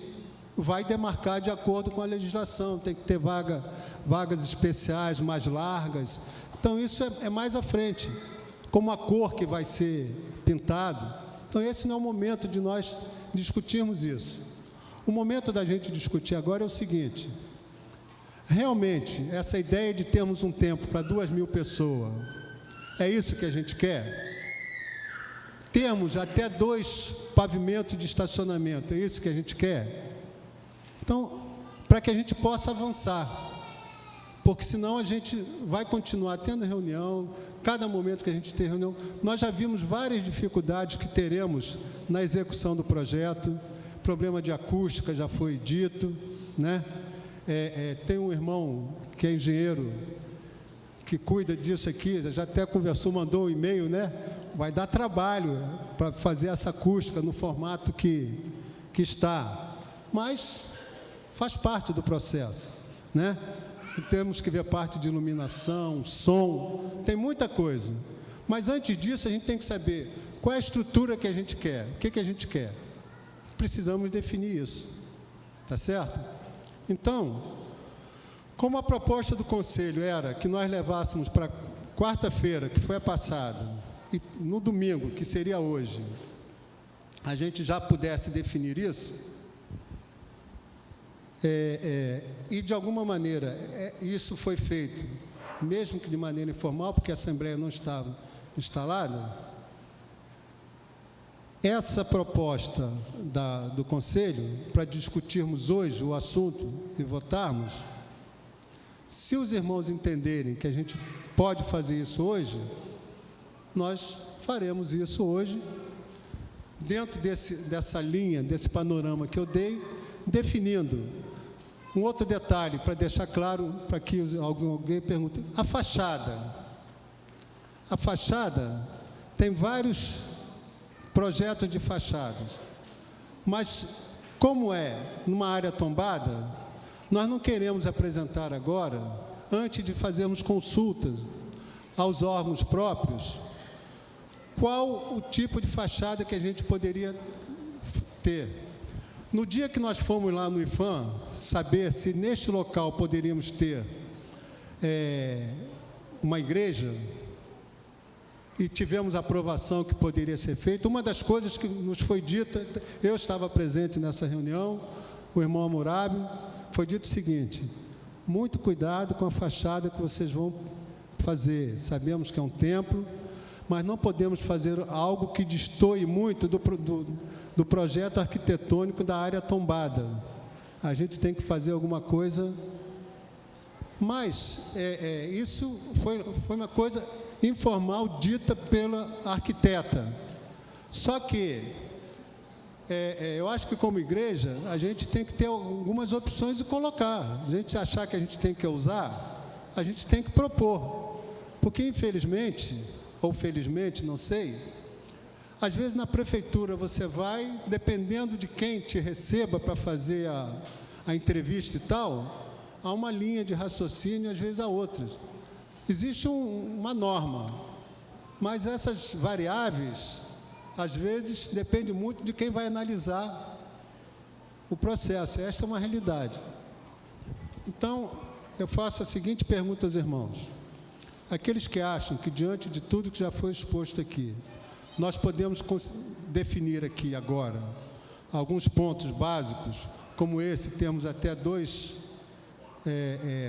vai demarcar de acordo com a legislação, tem que ter vagas especiais, mais largas. Então, isso é mais à frente, como a cor que vai ser pintado. Então, esse não é o momento de nós discutirmos isso. O momento da gente discutir agora é o seguinte: realmente, essa ideia de termos um tempo para 2.000 pessoas, é isso que a gente quer? Termos até 2 pavimentos de estacionamento, é isso que a gente quer? Então, para que a gente possa avançar, porque senão a gente vai continuar tendo reunião, cada momento que a gente tem reunião, nós já vimos várias dificuldades que teremos na execução do projeto, problema de acústica já foi dito, né? Tem um irmão que é engenheiro, que cuida disso aqui, já até conversou, mandou um e-mail, né? Vai dar trabalho para fazer essa acústica no formato que está, mas faz parte do processo, né? Temos que ver parte de iluminação, som, tem muita coisa. Mas antes disso, a gente tem que saber qual é a estrutura que a gente quer, o que a gente quer. Precisamos definir isso, tá certo? Então, como a proposta do Conselho era que nós levássemos para quarta-feira, que foi a passada, e no domingo, que seria hoje, a gente já pudesse definir isso, e de alguma maneira isso foi feito, mesmo que de maneira informal, porque a Assembleia não estava instalada. Essa proposta do Conselho, para discutirmos hoje o assunto e votarmos, se os irmãos entenderem que a gente pode fazer isso hoje, nós faremos isso hoje, dentro dessa linha, desse panorama que eu dei, definindo. Um outro detalhe, para deixar claro, para que alguém pergunte: a fachada. A fachada tem vários projetos de fachadas, mas como é numa área tombada, nós não queremos apresentar agora, antes de fazermos consultas aos órgãos próprios, qual o tipo de fachada que a gente poderia ter. No dia que nós fomos lá no IFAM, saber se neste local poderíamos ter uma igreja, e tivemos a aprovação que poderia ser feita, uma das coisas que nos foi dita, eu estava presente nessa reunião, o irmão Hammurabi, foi dito o seguinte: muito cuidado com a fachada que vocês vão fazer. Sabemos que é um templo, mas não podemos fazer algo que destoie muito do projeto arquitetônico da área tombada. A gente tem que fazer alguma coisa, mas isso foi uma coisa informal dita pela arquiteta. Só que eu acho que, como igreja, a gente tem que ter algumas opções de colocar. A gente achar que a gente tem que usar, a gente tem que propor. Porque, infelizmente, ou felizmente, não sei, Às vezes na prefeitura você vai, dependendo de quem te receba para fazer a entrevista e tal, há uma linha de raciocínio, às vezes há outras. Existe uma norma, mas essas variáveis, às vezes, depende muito de quem vai analisar o processo. Esta é uma realidade. Então, eu faço a seguinte pergunta aos irmãos. Aqueles que acham que, diante de tudo que já foi exposto aqui, nós podemos definir aqui agora alguns pontos básicos, como esse, temos até 2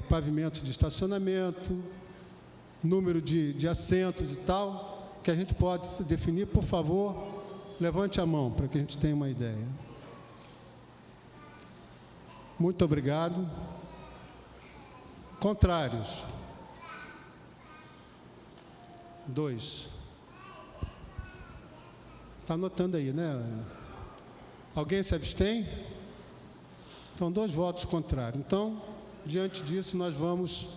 pavimentos de estacionamento, número de assentos e tal, que a gente pode definir. Por favor, levante a mão para que a gente tenha uma ideia. Muito obrigado. Contrários? 2. Está anotando aí, né? Alguém se abstém? Então, 2 votos contrários. Então, diante disso, nós vamos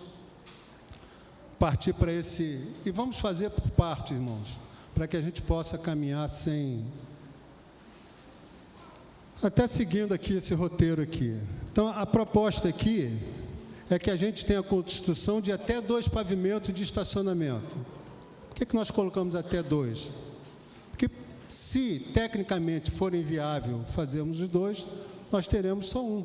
partir para esse... E vamos fazer por parte, irmãos, para que a gente possa caminhar sem... Até seguindo aqui esse roteiro aqui. Então, a proposta aqui é que a gente tenha a construção de até 2 pavimentos de estacionamento. Por que nós colocamos até 2? Porque se tecnicamente for inviável fazermos os 2, nós teremos só 1.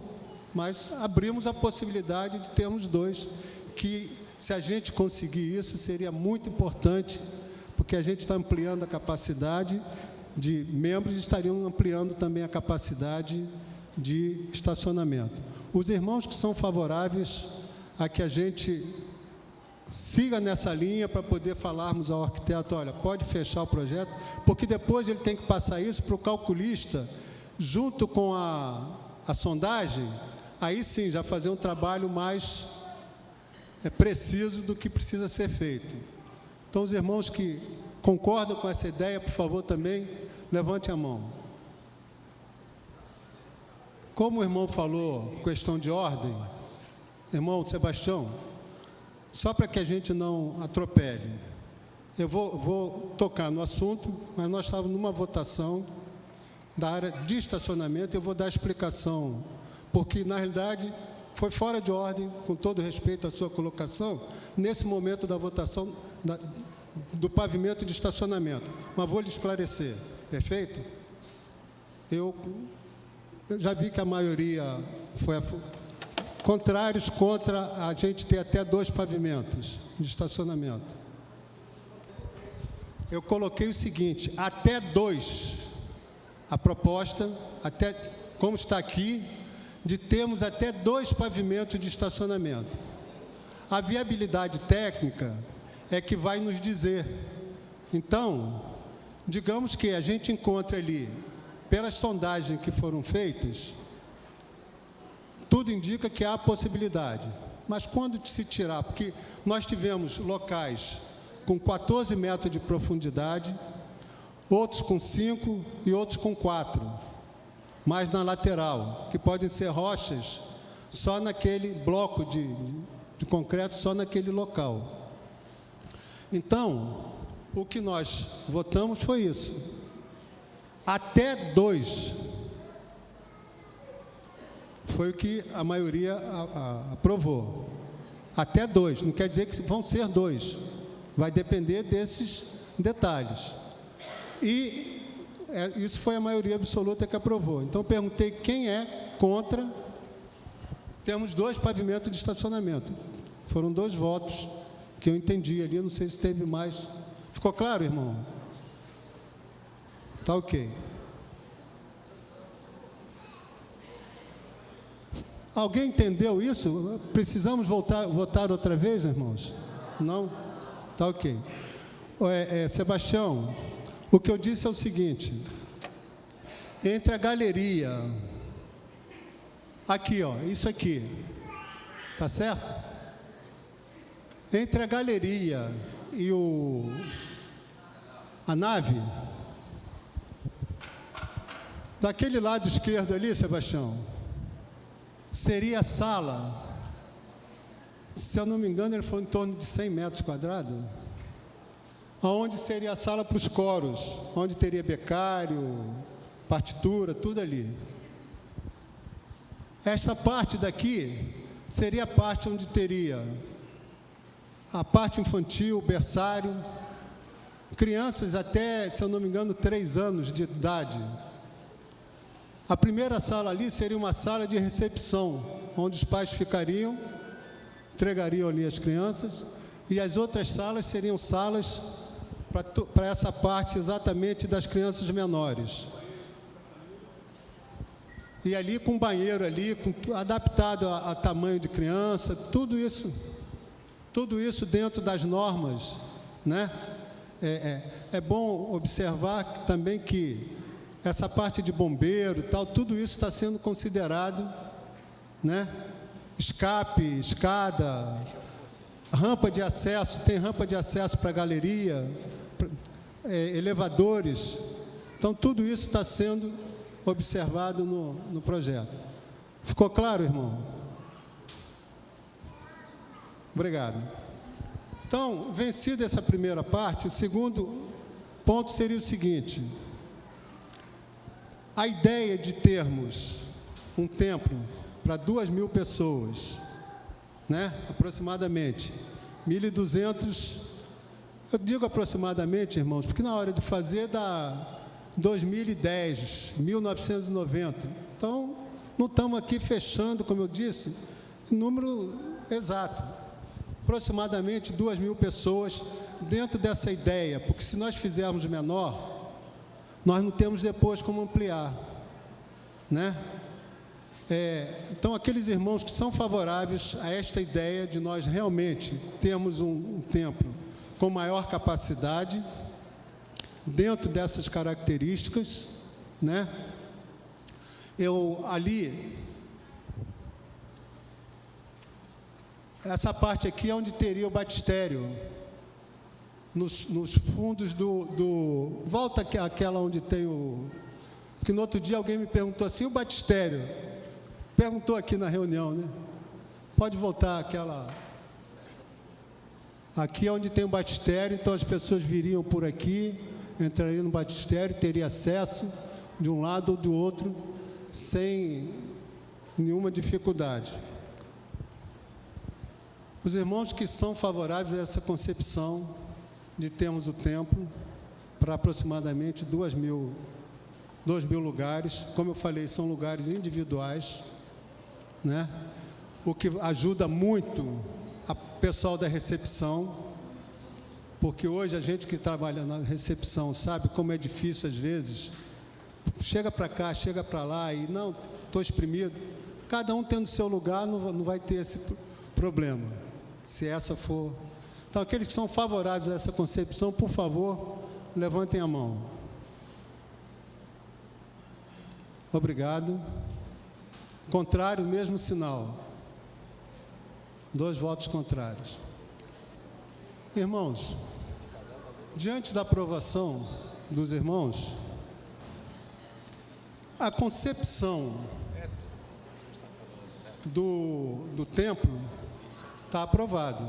Mas abrimos a possibilidade de termos 2, que se a gente conseguir isso, seria muito importante, porque a gente está ampliando a capacidade de membros e estariam ampliando também a capacidade de estacionamento. Os irmãos que são favoráveis a que a gente siga nessa linha para poder falarmos ao arquiteto, olha, pode fechar o projeto, porque depois ele tem que passar isso para o calculista, junto com a sondagem, aí sim, já fazer um trabalho mais preciso do que precisa ser feito. Então, os irmãos que concordam com essa ideia, por favor, também, levante a mão. Como o irmão falou, questão de ordem, irmão Sebastião, só para que a gente não atropele, eu vou tocar no assunto, mas nós estávamos numa votação da área de estacionamento, eu vou dar a explicação, porque, na realidade, foi fora de ordem, com todo respeito à sua colocação, nesse momento da votação do pavimento de estacionamento. Mas vou lhe esclarecer, perfeito? Eu já vi que a maioria foi contrários contra a gente ter até 2 pavimentos de estacionamento. Eu coloquei o seguinte, até 2, a proposta, até como está aqui, de termos até 2 pavimentos de estacionamento. A viabilidade técnica é que vai nos dizer. Então, digamos que a gente encontra ali, pelas sondagens que foram feitas, tudo indica que há possibilidade. Mas quando se tirar, porque nós tivemos locais com 14 metros de profundidade, outros com 5 e outros com 4, mais na lateral, que podem ser rochas só naquele bloco de concreto, só naquele local. Então, o que nós votamos foi isso. Até 2 foi o que a maioria aprovou. Até 2, não quer dizer que vão ser 2. Vai depender desses detalhes. E isso foi a maioria absoluta que aprovou. Então, perguntei quem é contra. Temos 2 pavimentos de estacionamento. Foram 2 votos que eu entendi ali, não sei se teve mais. Ficou claro, irmão? Tá ok. Alguém entendeu isso? Precisamos votar outra vez, irmãos? Não? Tá ok. Sebastião, o que eu disse é o seguinte, entre a galeria, aqui, ó, isso aqui, tá certo? Entre a galeria e a nave, daquele lado esquerdo ali, Sebastião, seria a sala, se eu não me engano, ele falou em torno de 100 metros quadrados. onde seria a sala para os coros, onde teria becário, partitura, tudo ali. Esta parte daqui seria a parte onde teria a parte infantil, berçário, crianças até, se eu não me engano, 3 anos de idade. A primeira sala ali seria uma sala de recepção, onde os pais ficariam, entregariam ali as crianças, e as outras salas seriam salas para essa parte exatamente das crianças menores. E ali com banheiro ali, adaptado a tamanho de criança, tudo isso dentro das normas, né? É bom observar também que essa parte de bombeiro e tal, tudo isso está sendo considerado, né? Escape, escada, rampa de acesso, tem rampa de acesso para a galeria, elevadores. Então, tudo isso está sendo observado no projeto. Ficou claro, irmão? Obrigado. Então, vencida essa primeira parte, o segundo ponto seria o seguinte: a ideia de termos um templo para 2.000 pessoas, né? Aproximadamente 1.200, eu digo aproximadamente, irmãos, porque na hora de fazer dá 2010, 1990. Então, não estamos aqui fechando, como eu disse, o número exato. Aproximadamente 2.000 pessoas dentro dessa ideia, porque se nós fizermos menor, nós não temos depois como ampliar, né? Então, aqueles irmãos que são favoráveis a esta ideia de nós realmente termos um templo com maior capacidade, dentro dessas características, né? Essa parte aqui é onde teria o batistério, nos fundos volta àquela onde tem porque no outro dia alguém me perguntou assim, o batistério? Perguntou aqui na reunião, né? Pode voltar àquela... Aqui é onde tem o batistério, então as pessoas viriam por aqui, entrariam no batistério, teria acesso de um lado ou do outro, sem nenhuma dificuldade. Os irmãos que são favoráveis a essa concepção de termos o templo para aproximadamente 2.000 lugares, como eu falei, são lugares individuais, né? O que ajuda muito o pessoal da recepção, porque hoje a gente que trabalha na recepção sabe como é difícil às vezes, chega para cá, chega para lá e não, estou exprimido. Cada um tendo seu lugar não vai ter esse problema, se essa for. Então, aqueles que são favoráveis a essa concepção, por favor, levantem a mão. Obrigado. Contrário, mesmo sinal. 2 votos contrários. Irmãos, diante da aprovação dos irmãos, a concepção do templo está aprovado.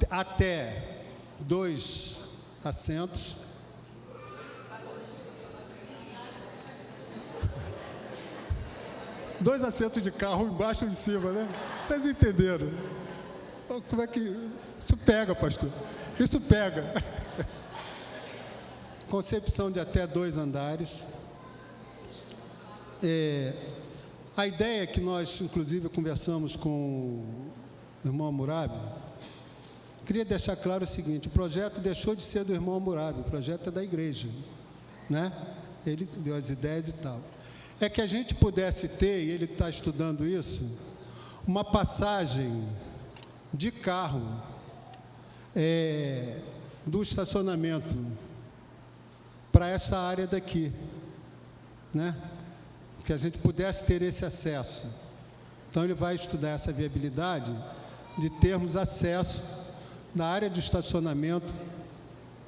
Até 2 assentos. Dois assentos de carro, embaixo e em cima, né? Vocês entenderam? Como é que... Isso pega, pastor. Isso pega. Concepção de até 2 andares. A ideia que nós, inclusive, conversamos com o irmão Hammurabi, queria deixar claro o seguinte: o projeto deixou de ser do irmão Hammurabi, o projeto é da igreja, né? Ele deu as ideias e tal. É que a gente pudesse ter, e ele está estudando isso, uma passagem de carro do estacionamento para essa área daqui, né? Que a gente pudesse ter esse acesso. Então, ele vai estudar essa viabilidade de termos acesso na área de estacionamento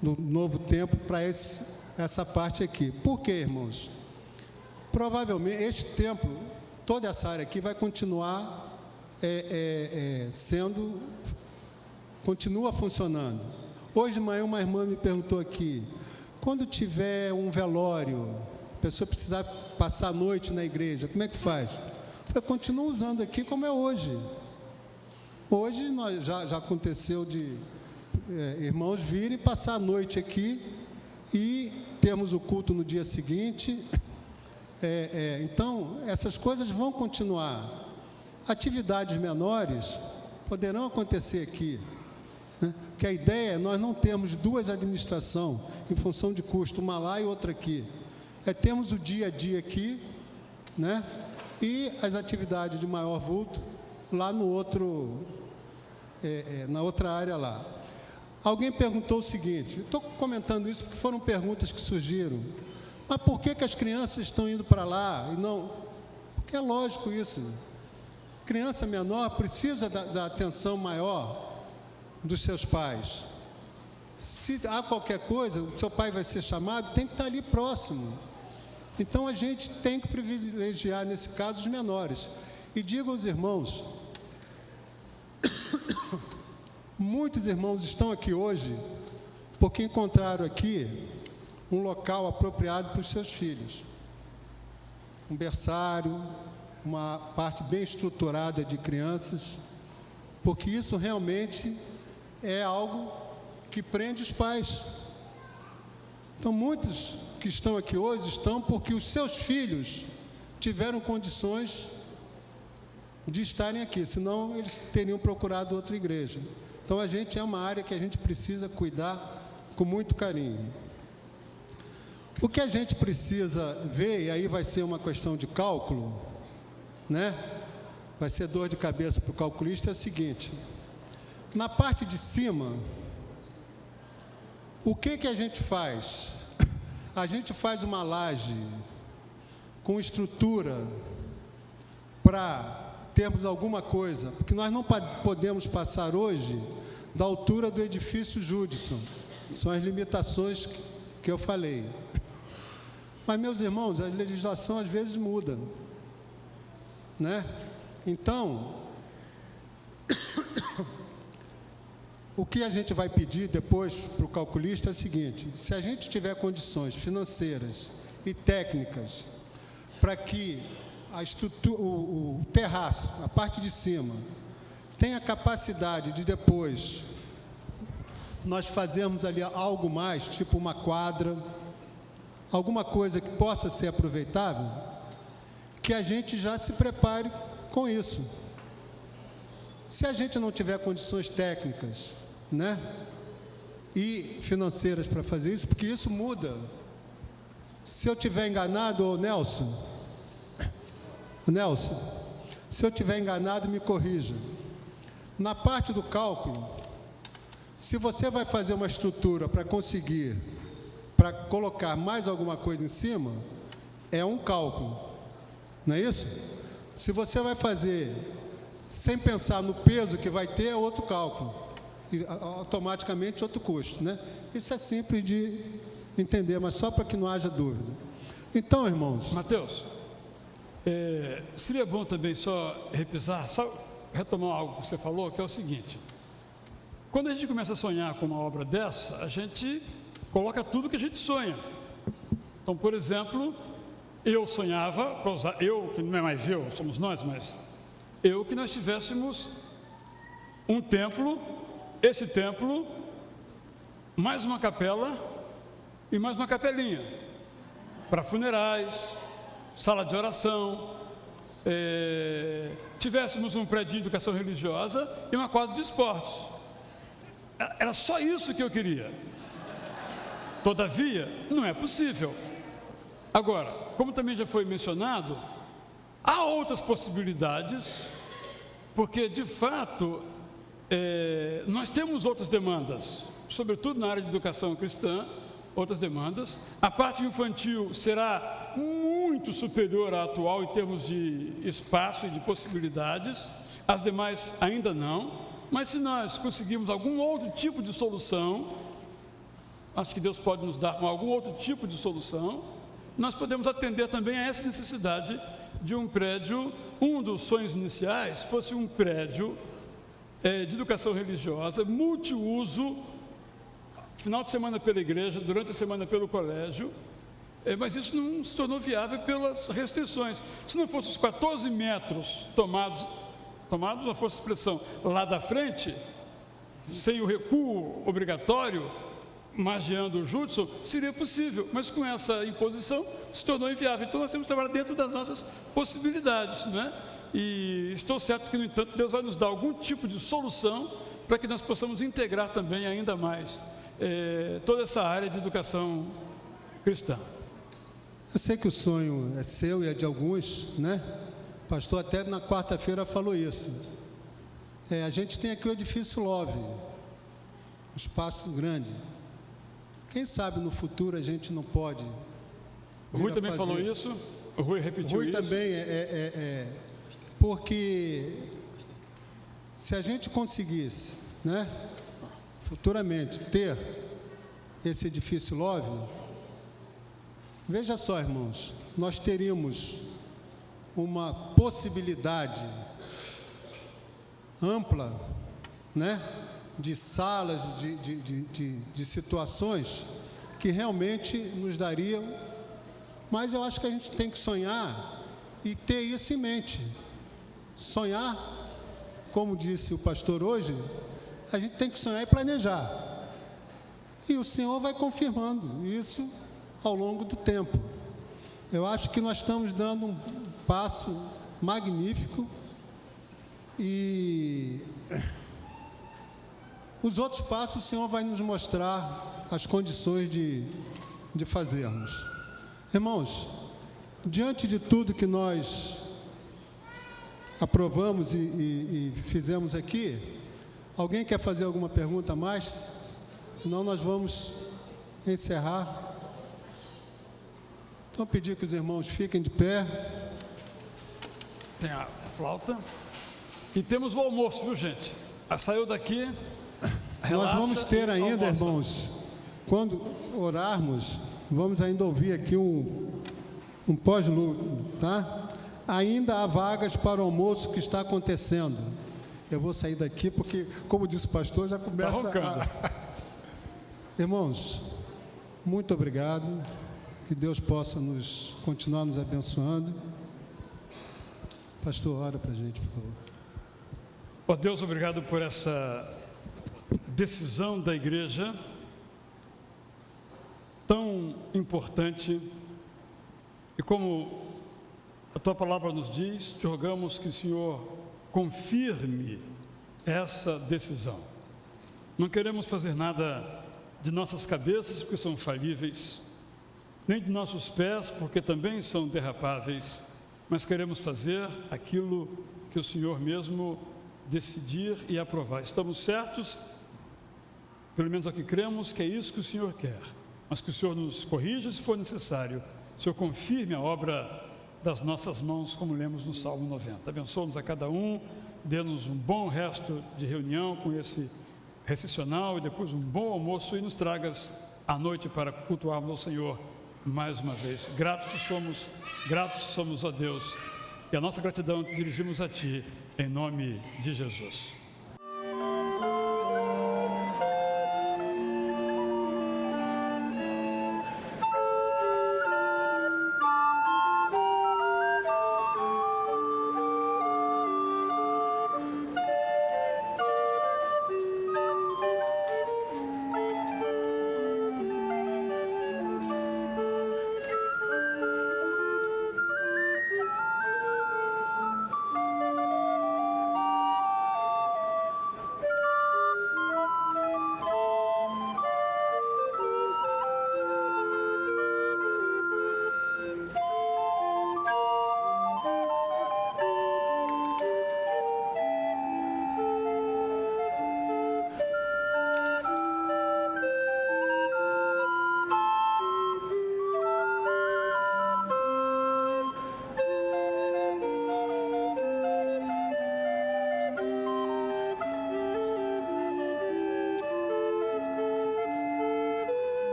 do novo templo para essa parte aqui. Por quê, irmãos? Provavelmente, este templo, toda essa área aqui vai continuar continua funcionando. Hoje de manhã uma irmã me perguntou aqui, quando tiver um velório, a pessoa precisar passar a noite na igreja, como é que faz? Eu continuo usando aqui como é hoje. Hoje já aconteceu de irmãos virem passar a noite aqui e temos o culto no dia seguinte. Então, essas coisas vão continuar. Atividades menores poderão acontecer aqui, né? Que a ideia é nós não termos duas administrações em função de custo, uma lá e outra aqui. Temos o dia a dia aqui, né? E as atividades de maior vulto lá no outro, na outra área lá. Alguém perguntou o seguinte, estou comentando isso porque foram perguntas que surgiram, mas por que as crianças estão indo para lá e não? Porque é lógico isso. Criança menor precisa da atenção maior dos seus pais. Se há qualquer coisa, o seu pai vai ser chamado, tem que estar ali próximo. Então a gente tem que privilegiar, nesse caso, os menores. E digo aos irmãos, muitos irmãos estão aqui hoje porque encontraram aqui um local apropriado para os seus filhos. Um berçário, uma parte bem estruturada de crianças, porque isso realmente é algo que prende os pais. Então, muitos que estão aqui hoje estão porque os seus filhos tiveram condições de estarem aqui, senão eles teriam procurado outra igreja. Então, a gente é uma área que a gente precisa cuidar com muito carinho. O que a gente precisa ver, e aí vai ser uma questão de cálculo, né? Vai ser dor de cabeça para o calculista, é o seguinte: na parte de cima, o que a gente faz? A gente faz uma laje com estrutura para termos alguma coisa, porque nós não podemos passar hoje da altura do edifício Judson. São as limitações que eu falei. Mas, meus irmãos, a legislação às vezes muda, né? Então, o que a gente vai pedir depois para o calculista é o seguinte: se a gente tiver condições financeiras e técnicas para que a estrutura, o terraço, a parte de cima, tenha capacidade de depois nós fazermos ali algo mais, tipo uma quadra, alguma coisa que possa ser aproveitável, que a gente já se prepare com isso. Se a gente não tiver condições técnicas, né, e financeiras para fazer isso, porque isso muda. Se eu tiver enganado, Nelson, se eu tiver enganado, me corrija. Na parte do cálculo, se você vai fazer uma estrutura para conseguir, para colocar mais alguma coisa em cima, é um cálculo, não é isso? Se você vai fazer sem pensar no peso que vai ter, é outro cálculo, e automaticamente outro custo, né? Isso é simples de entender, mas só para que não haja dúvida. Então, irmãos... Mateus, seria bom também só repisar, só retomar algo que você falou, que é o seguinte: quando a gente começa a sonhar com uma obra dessa, a gente coloca tudo que a gente sonha. Então, por exemplo, eu sonhava, para usar, eu, que não é mais eu, somos nós, mas eu, que nós tivéssemos um templo, esse templo, mais uma capela e mais uma capelinha, para funerais, sala de oração, tivéssemos um prédio de educação religiosa e uma quadra de esportes. Era só isso que eu queria. Todavia, não é possível. Agora, como também já foi mencionado, há outras possibilidades, porque, de fato, nós temos outras demandas, sobretudo na área de educação cristã, outras demandas. A parte infantil será muito superior à atual em termos de espaço e de possibilidades, as demais ainda não. Mas se nós conseguirmos algum outro tipo de solução, acho que Deus pode nos dar algum outro tipo de solução, nós podemos atender também a essa necessidade de um prédio. Um dos sonhos iniciais fosse um prédio de educação religiosa, multiuso, final de semana pela igreja, durante a semana pelo colégio, mas isso não se tornou viável pelas restrições. Se não fossem os 14 metros tomados, uma força de expressão, lá da frente, sem o recuo obrigatório, magiando o Judson, seria possível, mas com essa imposição se tornou inviável. Então nós temos que trabalhar dentro das nossas possibilidades, não é? E estou certo que, no entanto, Deus vai nos dar algum tipo de solução para que nós possamos integrar também ainda mais toda essa área de educação cristã. Eu sei que o sonho é seu e é de alguns, né? O pastor até na quarta-feira falou isso. A gente tem aqui o edifício Love, um espaço grande. Quem sabe no futuro a gente não pode. O Rui também falou isso, o Rui repetiu isso. O Rui também porque se a gente conseguisse, né, futuramente ter esse edifício Love, veja só, irmãos, nós teríamos uma possibilidade ampla, né, de salas, de situações que realmente nos dariam, mas eu acho que a gente tem que sonhar e ter isso em mente. Sonhar, como disse o pastor hoje, a gente tem que sonhar e planejar. E o Senhor vai confirmando isso ao longo do tempo. Eu acho que nós estamos dando um passo magnífico e os outros passos o Senhor vai nos mostrar as condições de fazermos. Irmãos, diante de tudo que nós aprovamos e fizemos aqui, alguém quer fazer alguma pergunta a mais? Senão nós vamos encerrar. Então, pedir que os irmãos fiquem de pé. Tem a flauta. E temos o almoço, viu, gente? Saiu daqui. Nós vamos ter ainda, almoça. irmãos, quando orarmos, vamos ainda ouvir aqui um pós-luto, tá? Ainda há vagas para o almoço que está acontecendo. Eu vou sair daqui porque, como disse o pastor, já começa Irmãos, muito obrigado. Que Deus possa continuar nos abençoando. Pastor, ora para a gente, por favor. Ó Deus, obrigado por essa decisão da igreja tão importante. E como a tua palavra nos diz, te rogamos que o Senhor confirme essa decisão. Não queremos fazer nada de nossas cabeças, porque são falíveis, nem de nossos pés, porque também são derrapáveis, mas queremos fazer aquilo que o Senhor mesmo decidir e aprovar. Estamos certos, pelo menos aqui cremos, que é isso que o Senhor quer, mas que o Senhor nos corrija se for necessário. O Senhor confirme a obra das nossas mãos, como lemos no Salmo 90. Abençoa-nos a cada um, dê-nos um bom resto de reunião com esse recessional e depois um bom almoço e nos tragas à noite para cultuarmos ao Senhor mais uma vez. Gratos somos a Deus, e a nossa gratidão dirigimos a Ti, em nome de Jesus.